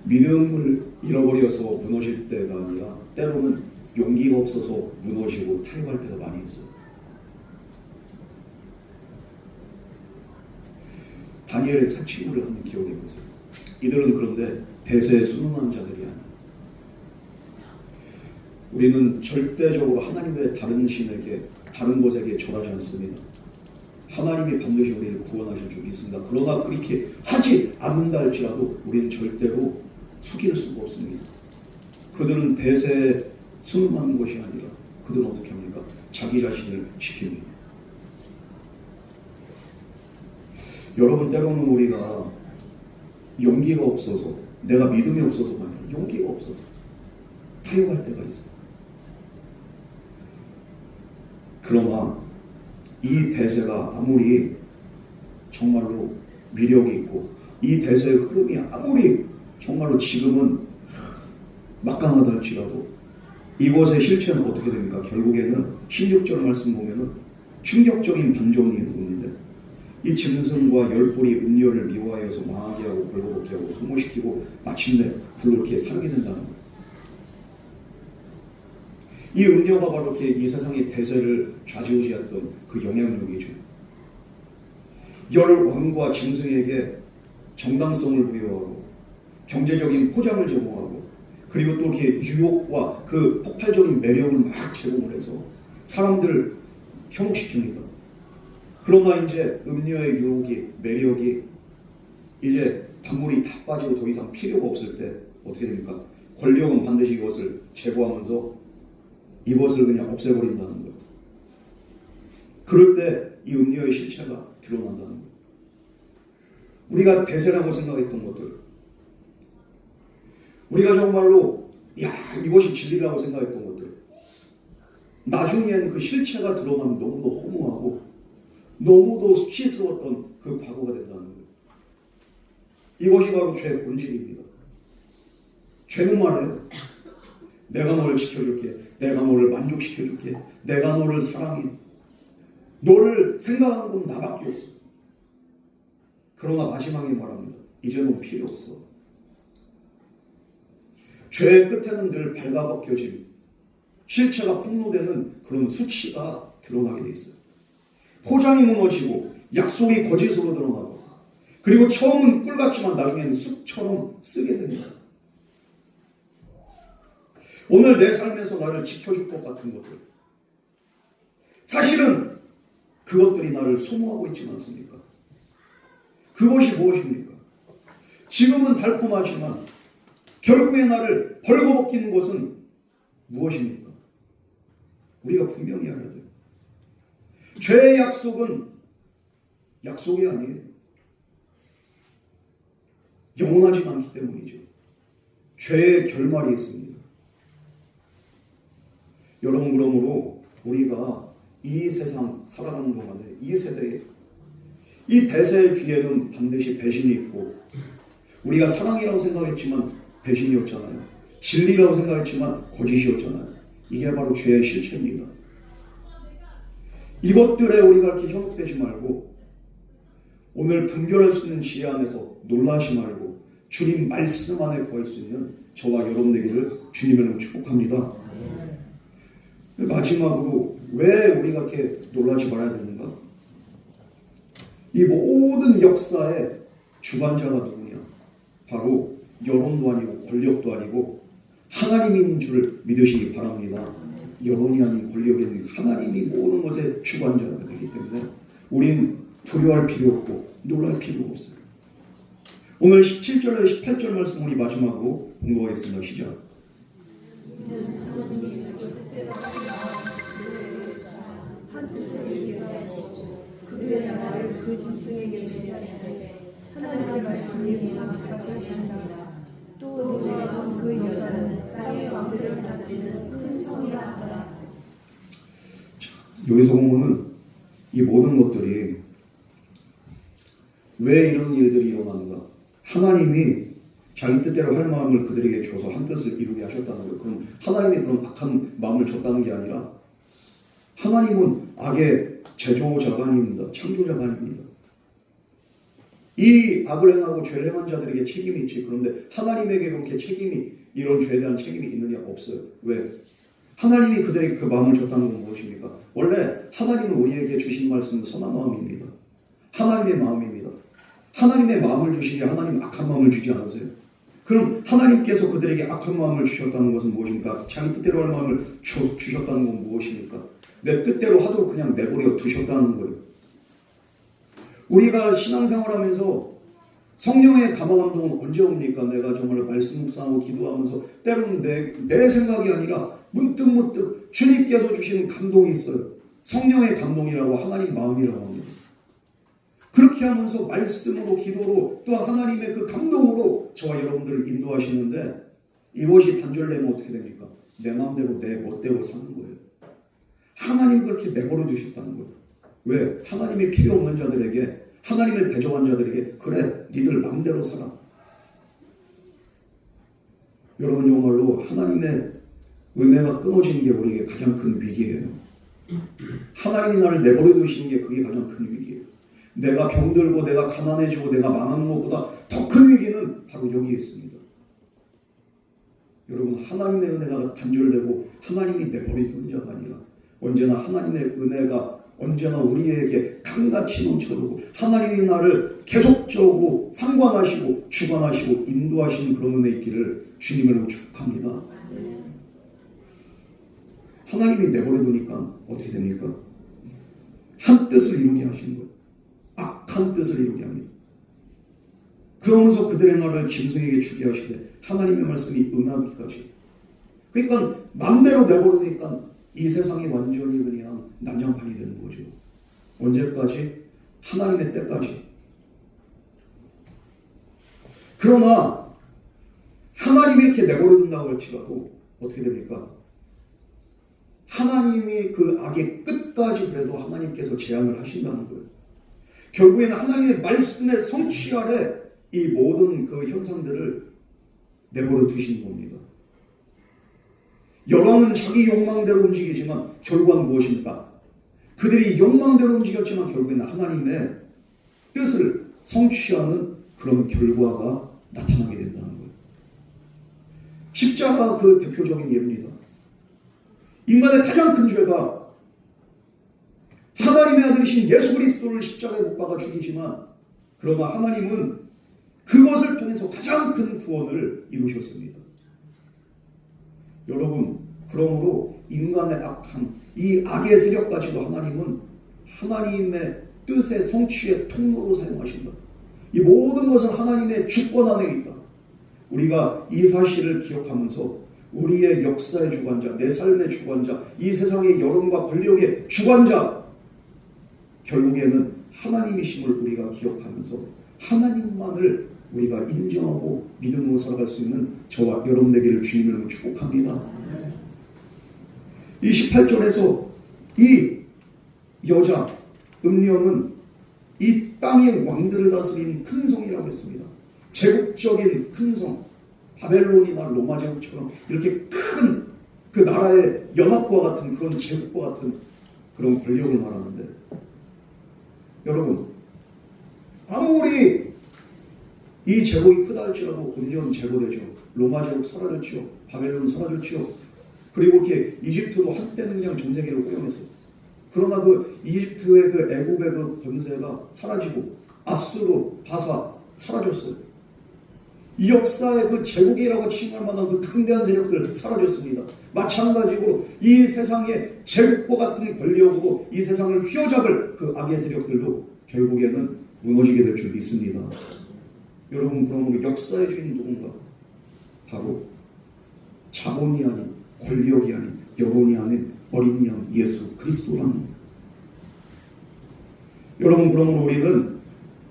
믿음을 잃어버려서 무너질 때가 아니라 때로는 용기가 없어서 무너지고 타협할 때가 많이 있어요. 다니엘의 세 친구를 한번 기억해 보세요. 이들은 그런데 대세에 순응한 자들이 아니에요. 우리는 절대적으로 하나님의 다른 신에게, 다른 것에게 절하지 않습니다. 하나님이 반드시 우리를 구원하실 줄 믿습니다. 그러나 그렇게 하지 않는다 할지라도 우리는 절대로 숙일 수가 없습니다. 그들은 대세에 순응하는 것이 아니라 그들은 어떻게 합니까? 자기 자신을 지킵니다. 여러분, 때로는 우리가 용기가 없어서, 내가 믿음이 없어서가 아니라 용기가 없어서 타협할 때가 있어요. 그러나 이 대세가 아무리 정말로 위력이 있고 이 대세의 흐름이 아무리 정말로 지금은 막강하다 할지라도 이것의 실체는 어떻게 됩니까? 결국에는 16절 말씀 보면은 충격적인 반전이 오는데 이 짐승과 열불이 음료를 미화하여서 망하게 하고 벌거벗게 하고 소모시키고 마침내 불로 이렇게 살게 된다는 거예요. 이 음료가 바로 이렇게 이 세상의 대세를 좌지우지했던 그 영향력이죠. 열 왕과 짐승에게 정당성을 부여하고 경제적인 포장을 제공하고 그리고 또 이렇게 유혹과 그 폭발적인 매력을 막 제공을 해서 사람들을 현혹시킵니다. 그러나 이제 음료의 유혹이, 매력이 이제 단물이 다 빠지고 더 이상 필요가 없을 때 어떻게 됩니까? 권력은 반드시 이것을 제거하면서 이것을 그냥 없애버린다는 거예요. 그럴 때 이 음료의 실체가 드러난다는 거예요. 우리가 대세라고 생각했던 것들, 우리가 정말로 이것이 진리라고 생각했던 것들, 나중에는 그 실체가 드러나면 너무도 허무하고 너무도 수치스러웠던 그 과거가 된다는 거예요. 이것이 바로 죄의 본질입니다. 죄는 말해요. 내가 너를 지켜줄게. 내가 너를 만족시켜줄게. 내가 너를 사랑해. 너를 생각하는 건 나밖에 없어. 그러나 마지막에 말합니다. 이제 넌 필요 없어. 죄의 끝에는 늘 발가벗겨진 실체가 폭로되는 그런 수치가 드러나게 돼 있어요. 포장이 무너지고 약속이 거짓으로 드러나고 그리고 처음은 꿀같지만 나중에는 쑥처럼 쓰게 됩니다. 오늘 내 삶에서 나를 지켜줄 것 같은 것들, 사실은 그것들이 나를 소모하고 있지 않습니까? 그것이 무엇입니까? 지금은 달콤하지만 결국에 나를 벌거벗기는 것은 무엇입니까? 우리가 분명히 알아야 돼요. 죄의 약속은 약속이 아니에요. 영원하지 않기 때문이죠. 죄의 결말이 있습니다. 여러분, 그러므로 우리가 이 세상 살아가는 동안에 이 세대에 이 대세의 뒤에는 반드시 배신이 있고 우리가 사랑이라고 생각했지만 배신이었잖아요. 진리라고 생각했지만 거짓이었잖아요. 이게 바로 죄의 실체입니다. 이것들에 우리가 이렇게 현혹되지 말고 오늘 분별할 수 있는 지혜 안에서 놀라지 말고 주님 말씀 안에 구할 수 있는 저와 여러분 되기를 주님을 축복합니다. 마지막으로 왜 우리가 이렇게 놀라지 말아야 되는가? 이 모든 역사의 주관자가 누구냐? 바로 여론도 아니고 권력도 아니고 하나님인 줄 믿으시기 바랍니다. 여론이 아닌 권력이 아닌 하나님이 모든 것의 주관자가 되기 때문에 우린 두려워할 필요 없고 놀랄 필요가 없어요. 오늘 17절에 18절 말씀 우리 마지막으로 공부하겠습니다. 시작. 한 뜻을 이루고 그들의 나라를 그 짐승에게 주게 하시되 하나님의 말씀을 임하기까지 하신다. 또 내가 본 그 여자는 땅의 왕들을 다스리는 큰 성이라 하더라. 여기서 보면은 이 모든 것들이 왜 이런 일들이 일어나는가? 하나님이 자기 뜻대로 할 마음을 그들에게 줘서 한 뜻을 이루게 하셨다는 거예요. 그럼 하나님이 그런 악한 마음을 줬다는 게 아니라 하나님은 악의 제조자가 아닙니다. 창조자가 아닙니다. 이 악을 행하고 죄를 행한 자들에게 책임이 있지. 그런데 하나님에게 그렇게 책임이 이런 죄에 대한 책임이 있느냐? 없어요. 왜? 하나님이 그들에게 그 마음을 줬다는 건 무엇입니까? 원래 하나님은 우리에게 주신 말씀은 선한 마음입니다. 하나님의 마음입니다. 하나님의 마음을 주시지 하나님 악한 마음을 주지 않으세요? 그럼 하나님께서 그들에게 악한 마음을 주셨다는 것은 무엇입니까? 자기 뜻대로 할 마음을 주셨다는 건 무엇입니까? 내 뜻대로 하도록 그냥 내버려 두셨다는 거예요. 우리가 신앙생활하면서 성령의 감화감동은 언제 옵니까? 내가 정말 말씀 묵상하고 기도하면서 때로는 내 생각이 아니라 문득 주님께서 주시는 감동이 있어요. 성령의 감동이라고 하나님 마음이라고 합니다. 그렇게 하면서 말씀으로 기도로 또한 하나님의 그 감동으로 저와 여러분들을 인도하시는데 이것이 단절되면 어떻게 됩니까? 내 마음대로 내 멋대로 사는 거예요. 하나님 그렇게 내버려 두셨다는 거예요. 왜? 하나님이 필요 없는 자들에게 하나님을 대적한 자들에게 그래 니들 마음대로 살아. 여러분 정말로 하나님의 은혜가 끊어진 게 우리에게 가장 큰 위기예요. 하나님이 나를 내버려 두시는 게 그게 가장 큰 위기예요. 내가 병들고 내가 가난해지고 내가 망하는 것보다 더 큰 위기는 바로 여기에 있습니다. 여러분 하나님의 은혜가 단절되고 하나님이 내버려 두는 자가 아니라 언제나 하나님의 은혜가 언제나 우리에게 강같이 넘쳐오고 하나님이 나를 계속적으로 상관하시고 주관하시고 인도하시는 그런 은혜 있기를 주님을 축복합니다. 하나님이 내버려 두니까 어떻게 됩니까? 한 뜻을 이루게 하시는 거예요. 악한 뜻을 이루게 합니다. 그러면서 그들의 나라를 짐승에게 주게 하시되 하나님의 말씀이 응하기까지. 그러니까 맘대로 내버려 두니까 이 세상이 완전히 그냥 난장판이 되는 거죠. 언제까지? 하나님의 때까지. 그러나 하나님이 이렇게 내버려 둔다고 할지라도 어떻게 됩니까? 하나님이 그 악의 끝까지 그래도 하나님께서 제한을 하신다는 거예요. 결국에는 하나님의 말씀의 성취 아래 이 모든 그 현상들을 내버려 두신 겁니다. 여왕은 자기 욕망대로 움직이지만 결과는 무엇입니까? 그들이 욕망대로 움직였지만 결국에는 하나님의 뜻을 성취하는 그런 결과가 나타나게 된다는 거예요. 십자가 그 대표적인 예입니다. 인간의 가장 큰 죄가 하나님의 아들이신 예수 그리스도를 십자가에 못 박아 죽이지만 그러나 하나님은 그것을 통해서 가장 큰 구원을 이루셨습니다. 여러분 그러므로 인간의 악함 이 악의 세력까지도 하나님은 하나님의 뜻의 성취의 통로로 사용하신다. 이 모든 것은 하나님의 주권 안에 있다. 우리가 이 사실을 기억하면서 우리의 역사의 주관자, 내 삶의 주관자, 이 세상의 여론과 권력의 주관자 결국에는 하나님이심을 우리가 기억하면서 하나님만을 우리가 인정하고 믿음으로 살아갈 수 있는 저와 여러분 되기를 주님을 축복합니다. 이 18절에서 이 여자 음녀는 이 땅의 왕들을 다스린 큰 성이라고 했습니다. 제국적인 큰 성, 바벨론이나 로마 제국처럼 이렇게 큰 그 나라의 연합과 같은 그런 제국과 같은 그런 권력을 말하는데, 여러분 아무리 이 제국이 크다 할지라도 온전 제거되죠. 로마 제국 사라졌죠. 바벨론 사라졌죠. 그리고 이렇게 이집트도 한때는 그냥 전 세계를 호령했어요. 그러나 그 이집트의 그 애굽의 그 권세가 사라지고 아수르, 바사 사라졌어요. 이 역사의 그 제국이라고 칭할 만한 그 강대한 세력들 사라졌습니다. 마찬가지로 이 세상의 제국과 같은 권력으로 이 세상을 휘어잡을 그 악의 세력들도 결국에는 무너지게 될 줄 믿습니다. 여러분, 그럼 역사의 주인 누군가? 바로 자본이 아닌, 권력이 아닌, 여론이 아닌 어린 양 예수 그리스도라는 겁니다. 여러분, 그러므로 우리는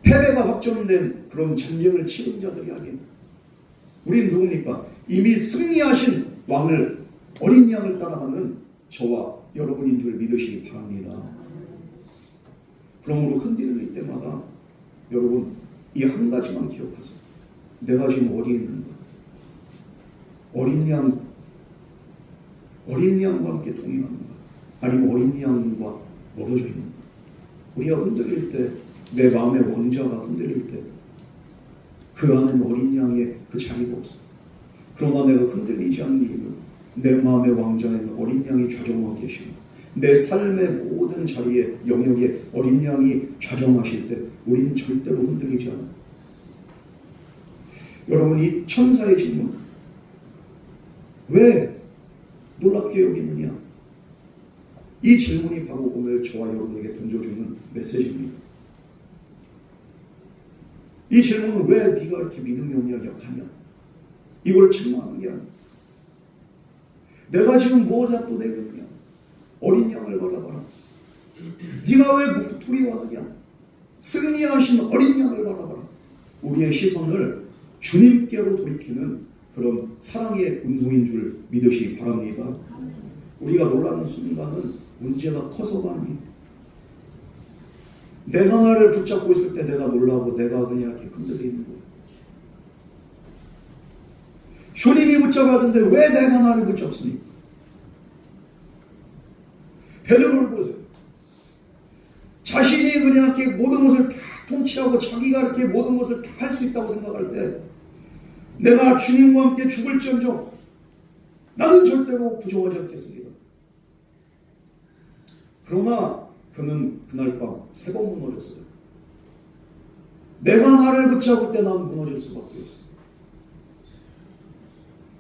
패배가 확정된 그런 전쟁을 치른 자들이 아니에요. 우리는 누굽니까? 이미 승리하신 왕을, 어린 양을 따라가는 저와 여러분인 줄 믿으시기 바랍니다. 그러므로 흔들릴 때마다 여러분 이 한 가지만 기억하세요. 내가 지금 어디에 있는가? 어린 양과 함께 동행하는가? 아니면 어린 양과 멀어져 있는가? 우리가 흔들릴 때, 내 마음의 왕자가 흔들릴 때 그 안에는 어린 양의 그 자리가 없어. 그러나 내가 흔들리지 않는 이유는 내 마음의 왕자에는 어린 양이 좌정하고 계십니다. 내 삶의 모든 자리에, 영역에 어린 양이 좌정하실 때 우리는 절대로 흔들리지 않아요. 여러분, 이 천사의 질문, 왜 놀랍게 여기느냐? 이 질문이 바로 오늘 저와 여러분에게 던져주는 메시지입니다. 이 질문은 왜 네가 이렇게 믿음이 없냐, 약하냐? 이걸 책망하는 게 아니야. 내가 지금 무엇에 또 되겠냐? 어린 양을 바라봐라. 네가 왜 두려워하느냐? 승리하신 어린 양을 바라봐라. 우리의 시선을 주님께로 돌이키는 그런 사랑의 음성인 줄 믿으시기 바랍니다. 우리가 놀라는 순간은 문제가 커서가 아니에요. 내가 나를 붙잡고 있을 때 내가 놀라고 내가 그냥 이렇게 흔들리는 거예요. 주님이 붙잡아야 되는데 왜 내가 나를 붙잡습니까? 베드로를 보세요. 자신이 그냥 이렇게 모든 것을 다 통치하고 자기가 이렇게 모든 것을 다 할 수 있다고 생각할 때 내가 주님과 함께 죽을지언정 나는 절대로 부정하지 않겠습니다. 그러나 그는 그날 밤 3번 무너졌어요. 내가 나를 붙잡을 때 나는 무너질 수밖에 없어요.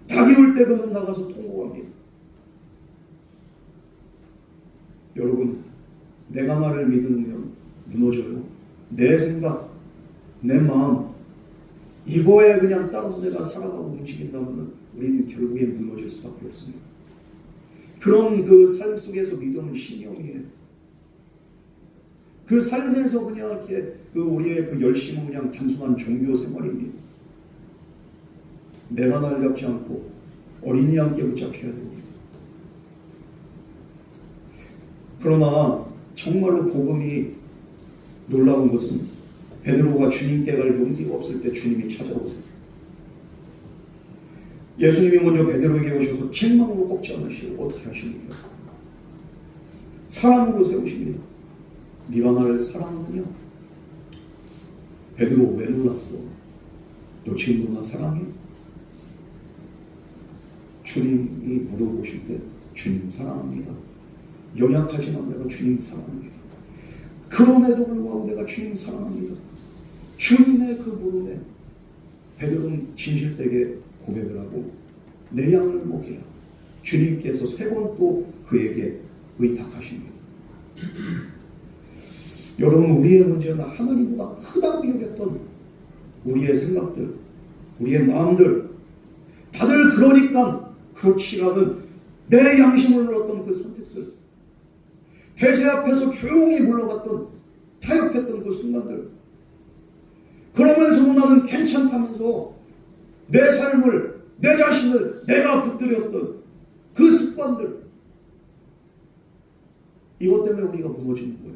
닭이 울 때 그는 나가서 통곡합니다. 여러분, 내가 나를 믿으면 무너져요. 내 생각, 내 마음, 이거에 그냥 따라서 내가 살아가고 움직인다면 우리는 결국엔 무너질 수밖에 없습니다. 그런 그 삶 속에서 믿음은 신념이에요. 그 삶에서 그냥 이렇게 그 우리의 그 열심은 그냥 단순한 종교 생활입니다. 내가 나를 잡지 않고 어린이 함께 붙잡혀야 됩니다. 그러나 정말로 복음이 놀라운 것은 베드로가 주님께 갈 용기가 없을 때 주님이 찾아오세요. 예수님이 먼저 베드로에게 오셔서 책망으로 꺾지 않으시고 어떻게 하십니까? 사랑으로 세우십니다. 네가 나를 사랑하느냐? 베드로 왜 놀랐어? 너 지금도 나 사랑해? 주님이 물어보실 때 주님 사랑합니다. 연약하지만 내가 주님 사랑합니다. 그럼에도 불구하고 내가 주님 사랑합니다. 주님의 그 물음에 베드로는 진실되게 고백을 하고 내 양을 먹이라. 주님께서 3번 또 그에게 의탁하십니다. 여러분, 우리의 문제는 하나님보다 크다고 여겼던 우리의 생각들, 우리의 마음들, 다들 그러니까 그렇지라는 내 양심을 눌렀던 그 선택들, 대세 앞에서 조용히 물러갔던 타협했던 그 순간들, 그러면서도 나는 괜찮다면서 내 삶을, 내 자신을 내가 붙들였던 그 습관들, 이것 때문에 우리가 무너지는 거예요.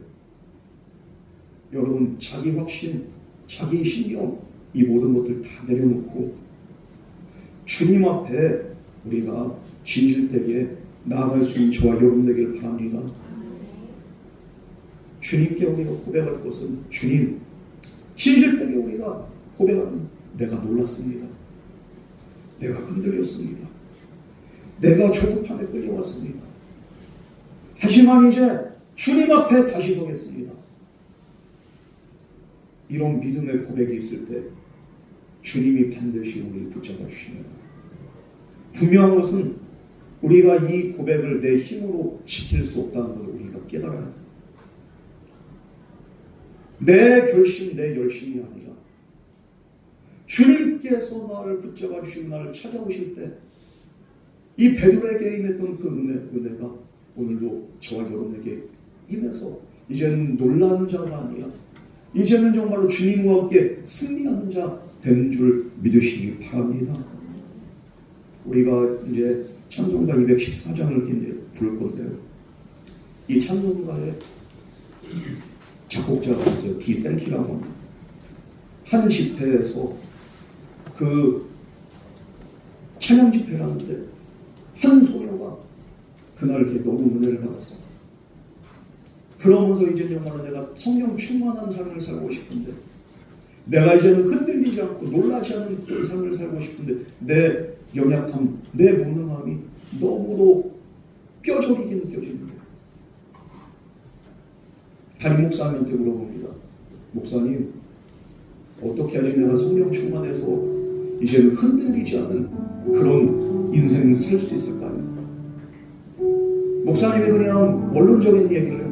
여러분, 자기 확신, 자기 신념, 이 모든 것들 다 내려놓고 주님 앞에 우리가 진실되게 나아갈 수 있는 저와 여러분 되기를 바랍니다. 주님께 우리가 고백할 것은 주님, 진실되게 우리가 고백하는 내가 놀랐습니다. 내가 흔들렸습니다. 내가 조급함에 끌려왔습니다. 하지만 이제 주님 앞에 다시 서겠습니다. 이런 믿음의 고백이 있을 때 주님이 반드시 우리를 붙잡아 주십니다. 분명한 것은 우리가 이 고백을 내 힘으로 지킬 수 없다는 것을 우리가 깨달아야 합니다. 내 결심, 내 열심이 아니라 주님께서 나를 붙잡아 주시고 나를 찾아오실 때 이 베드로에게 임했던 그 은혜가 오늘도 저와 여러분에게 임해서 이제는 놀라는 자가 아니라 이제는 정말로 주님과 함께 승리하는 자 되는 줄 믿으시기 바랍니다. 우리가 이제 찬송가 214장을 이제 부를 건데요. 이 찬송가에 작곡자가 있어요. 디 생키라고 합니다. 한 집회에서 그 찬양 집회를 하는데 한 소녀가 그날 이렇게 너무 은혜를 받았어요. 그러면서 이제 정말로 내가 성령 충만한 삶을 살고 싶은데 내가 이제는 흔들리지 않고 놀라지 않는 그런 삶을 살고 싶은데 내 연약함, 내 무능함이 너무도 뼈저리게 느껴지는 거예요. 담임 목사님한테 물어봅니다. 목사님, 어떻게 하지 내가 성령 충만해서 이제는 흔들리지 않는 그런 인생을 살 수 있을까요? 목사님이 그냥 원론적인 얘기를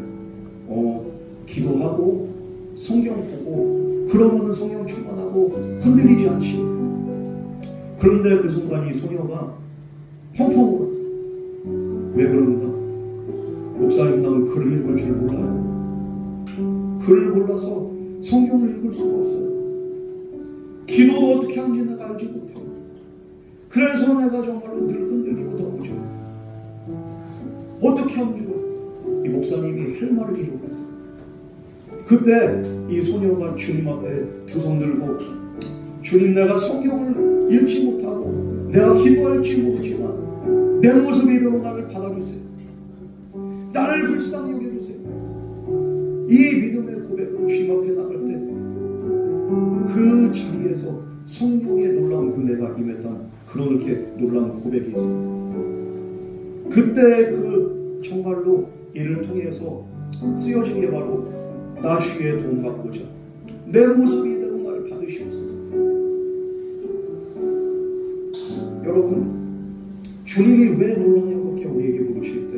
기도하고 성경 보고 그러면은 성령 충만하고 흔들리지 않지. 그런데 그 순간 이 소녀가 펑펑 울어. 왜 그런가? 목사님, 나는 글을 읽을 줄 몰라요. 글을 몰라서 성경을 읽을 수가 없어요. 기도도 어떻게 하는지 내가 알지 못해요. 그래서 내가 정말로 늘 흔들리고 넘어져. 어떻게 하면 좋아? 이 목사님이 할 말을 이루고 있어요. 그때 이 소녀가 주님 앞에 두 손 들고 주님, 내가 성경을 읽지 못하고 내가 기도할지 모르지만 내 모습 이대로 나를 받아주세요. 나를 불쌍히 여겨주세요. 이 믿음의 고백으로 주님 앞에 나갈 때 그 자리에서 성령의 놀라운 은혜가 임했던 그런 이렇게 놀라운 고백이 있어요. 그때 그 정말로 이를 통해서 쓰여진 게 바로 나 주의 도움 받고자 내 모습 이대로 나를 받으시옵소서. 여러분, 주님이 왜 놀라냐고 그렇게 우리에게 물으실 때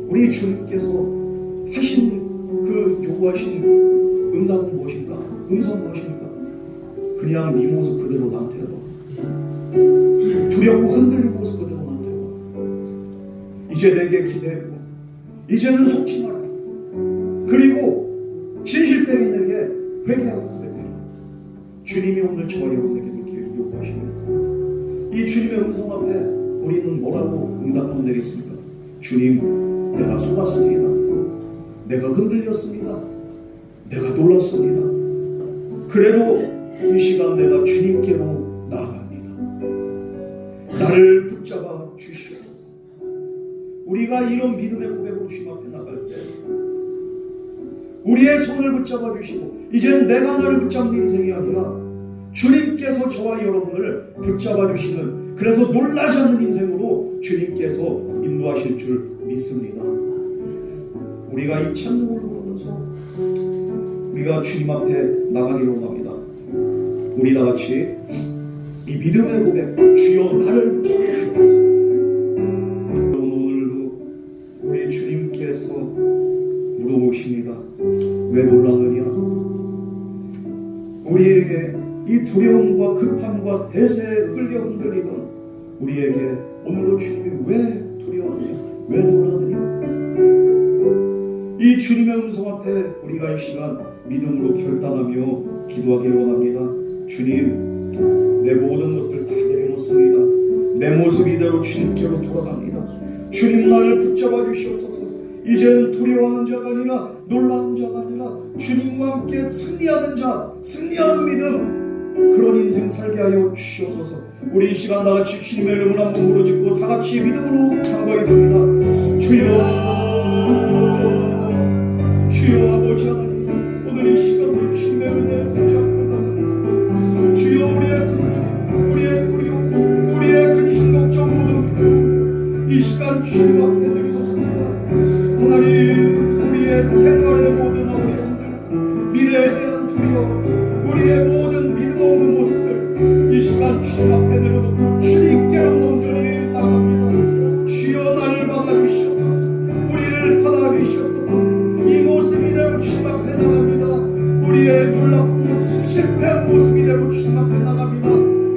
우리 주님께서 하신 그 요구하신 응답은 무엇인가? 음성 무엇입니까? 그냥 네 모습 그대로 나한테 와. 두렵고 흔들린 모습 그대로 나한테 와. 이제 내게 기대했고 이제는 속지 마라. 그리고 진실되게 내게 회개하고 고백해라. 주님이 오늘 저와 여러분에게 그렇게 요구하십니다. 이 주님의 음성 앞에 우리는 뭐라고 응답하면 되겠습니까? 주님, 내가 속았습니다. 내가 흔들렸습니다. 내가 놀랐습니다. 그래도 이 시간 내가 주님께로 나아갑니다. 나를 붙잡아 주시옵소서. 우리가 이런 믿음의 고백으로 주님 앞에 나갈 때 우리의 손을 붙잡아 주시고 이젠 내가 나를 붙잡는 인생이 아니라 주님께서 저와 여러분을 붙잡아 주시는, 그래서 놀라지 않는 인생으로 주님께서 인도하실 줄 믿습니다. 우리가 이 찬송을 부르면서 우리가 주님 앞에 나가기로 합니다. 우리 다 같이 이 믿음의 고백, 주여 나를 붙잡아 주시옵소서. 오늘도 우리 주님께서 물어보십니다. 왜 놀라느냐? 우리에게 이 두려움과 급함과 대세에 끌려 흔들리던 우리에게 오늘도 주님이 왜 두려워하느냐? 왜 놀라느냐? 이 주님의 음성 앞에 우리가 이 시간 믿음으로 결단하며 기도하기를 원합니다. 주님, 내 모든 것들 다 내려놓습니다. 내 모습 이대로 주님께로 돌아갑니다. 주님, 나를 붙잡아 주시옵소서. 이제는 두려워하는 자가 아니라 놀라는 자가 아니라 주님과 함께 승리하는 자, 승리하는 믿음, 그런 인생 살게 하여 주시옵소서. 우리 이 시간 다같이 주님의 이름을 한번 부르짖고 다같이 믿음으로 간구하겠습니다. 주여 주여 아버지 하나님, 오늘 이 시간을 주님의 은혜에 붙잡고 주여 우리의 근심, 우리의 두려움, 우리의 근심 걱정 모든 두려움 이 시간 주님 앞에 드리겠습니다. 하나님, 우리의 생활의 모든 어려움들, 미래에 대한 두려움, 우리의 모든 믿음 없는 모습들 이 시간 주님 앞에 드려놓고 주님께로 온전히 나갑니다. 주여 나를 받아주시옵소서. 우리를 받아주시옵소서. 이 모습 이대로 주님 앞에 나갑니다. 우리의 놀랍고 실패한 모습 이대로 주님 앞에 나갑니다.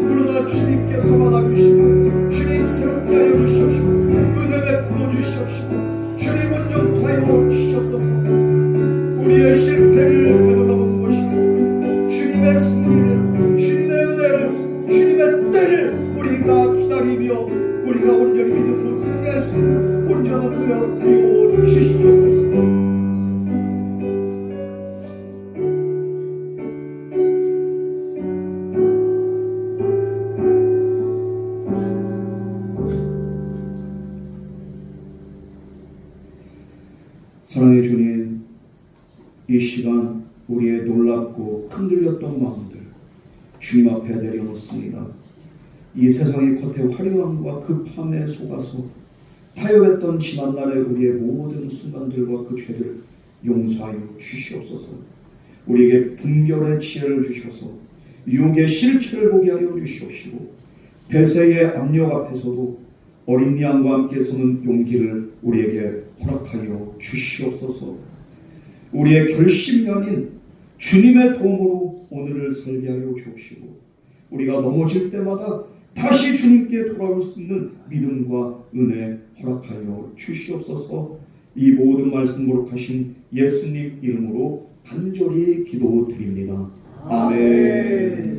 그러나 주님께서 받아주시고 주님 새롭게 하여 주시옵시고 은혜 베풀어 주시옵시고 주님 온전하여 주시옵소서. 우리의 실패를 되돌아보는 것이고 주님의 승리를, 주님의 은혜를, 주님의 때를 우리가 기다리며 우리가 온전히 믿음으로 승리할 수 있는 온전한 은혜로 되어 주시옵소서. 사랑의 주님, 이 시간 우리의 놀랍고 흔들렸던 마음들 주님 앞에 내려놓습니다. 이 세상의 겉의 화려함과 그 밤에 속아서 타협했던 지난날의 우리의 모든 순간들과 그 죄들을 용서하여 주시옵소서. 우리에게 분별의 지혜를 주셔서 유혹의 실체를 보게 하여 주시옵시고 대세의 압력 앞에서도 어린 양과 함께 서는 용기를 우리에게 허락하여 주시옵소서. 우리의 결심이 아닌 주님의 도움으로 오늘을 살게 하여 주옵시고 우리가 넘어질 때마다 다시 주님께 돌아올 수 있는 믿음과 은혜 허락하여 주시옵소서. 이 모든 말씀 거룩하신 예수님 이름으로 간절히 기도드립니다. 아멘.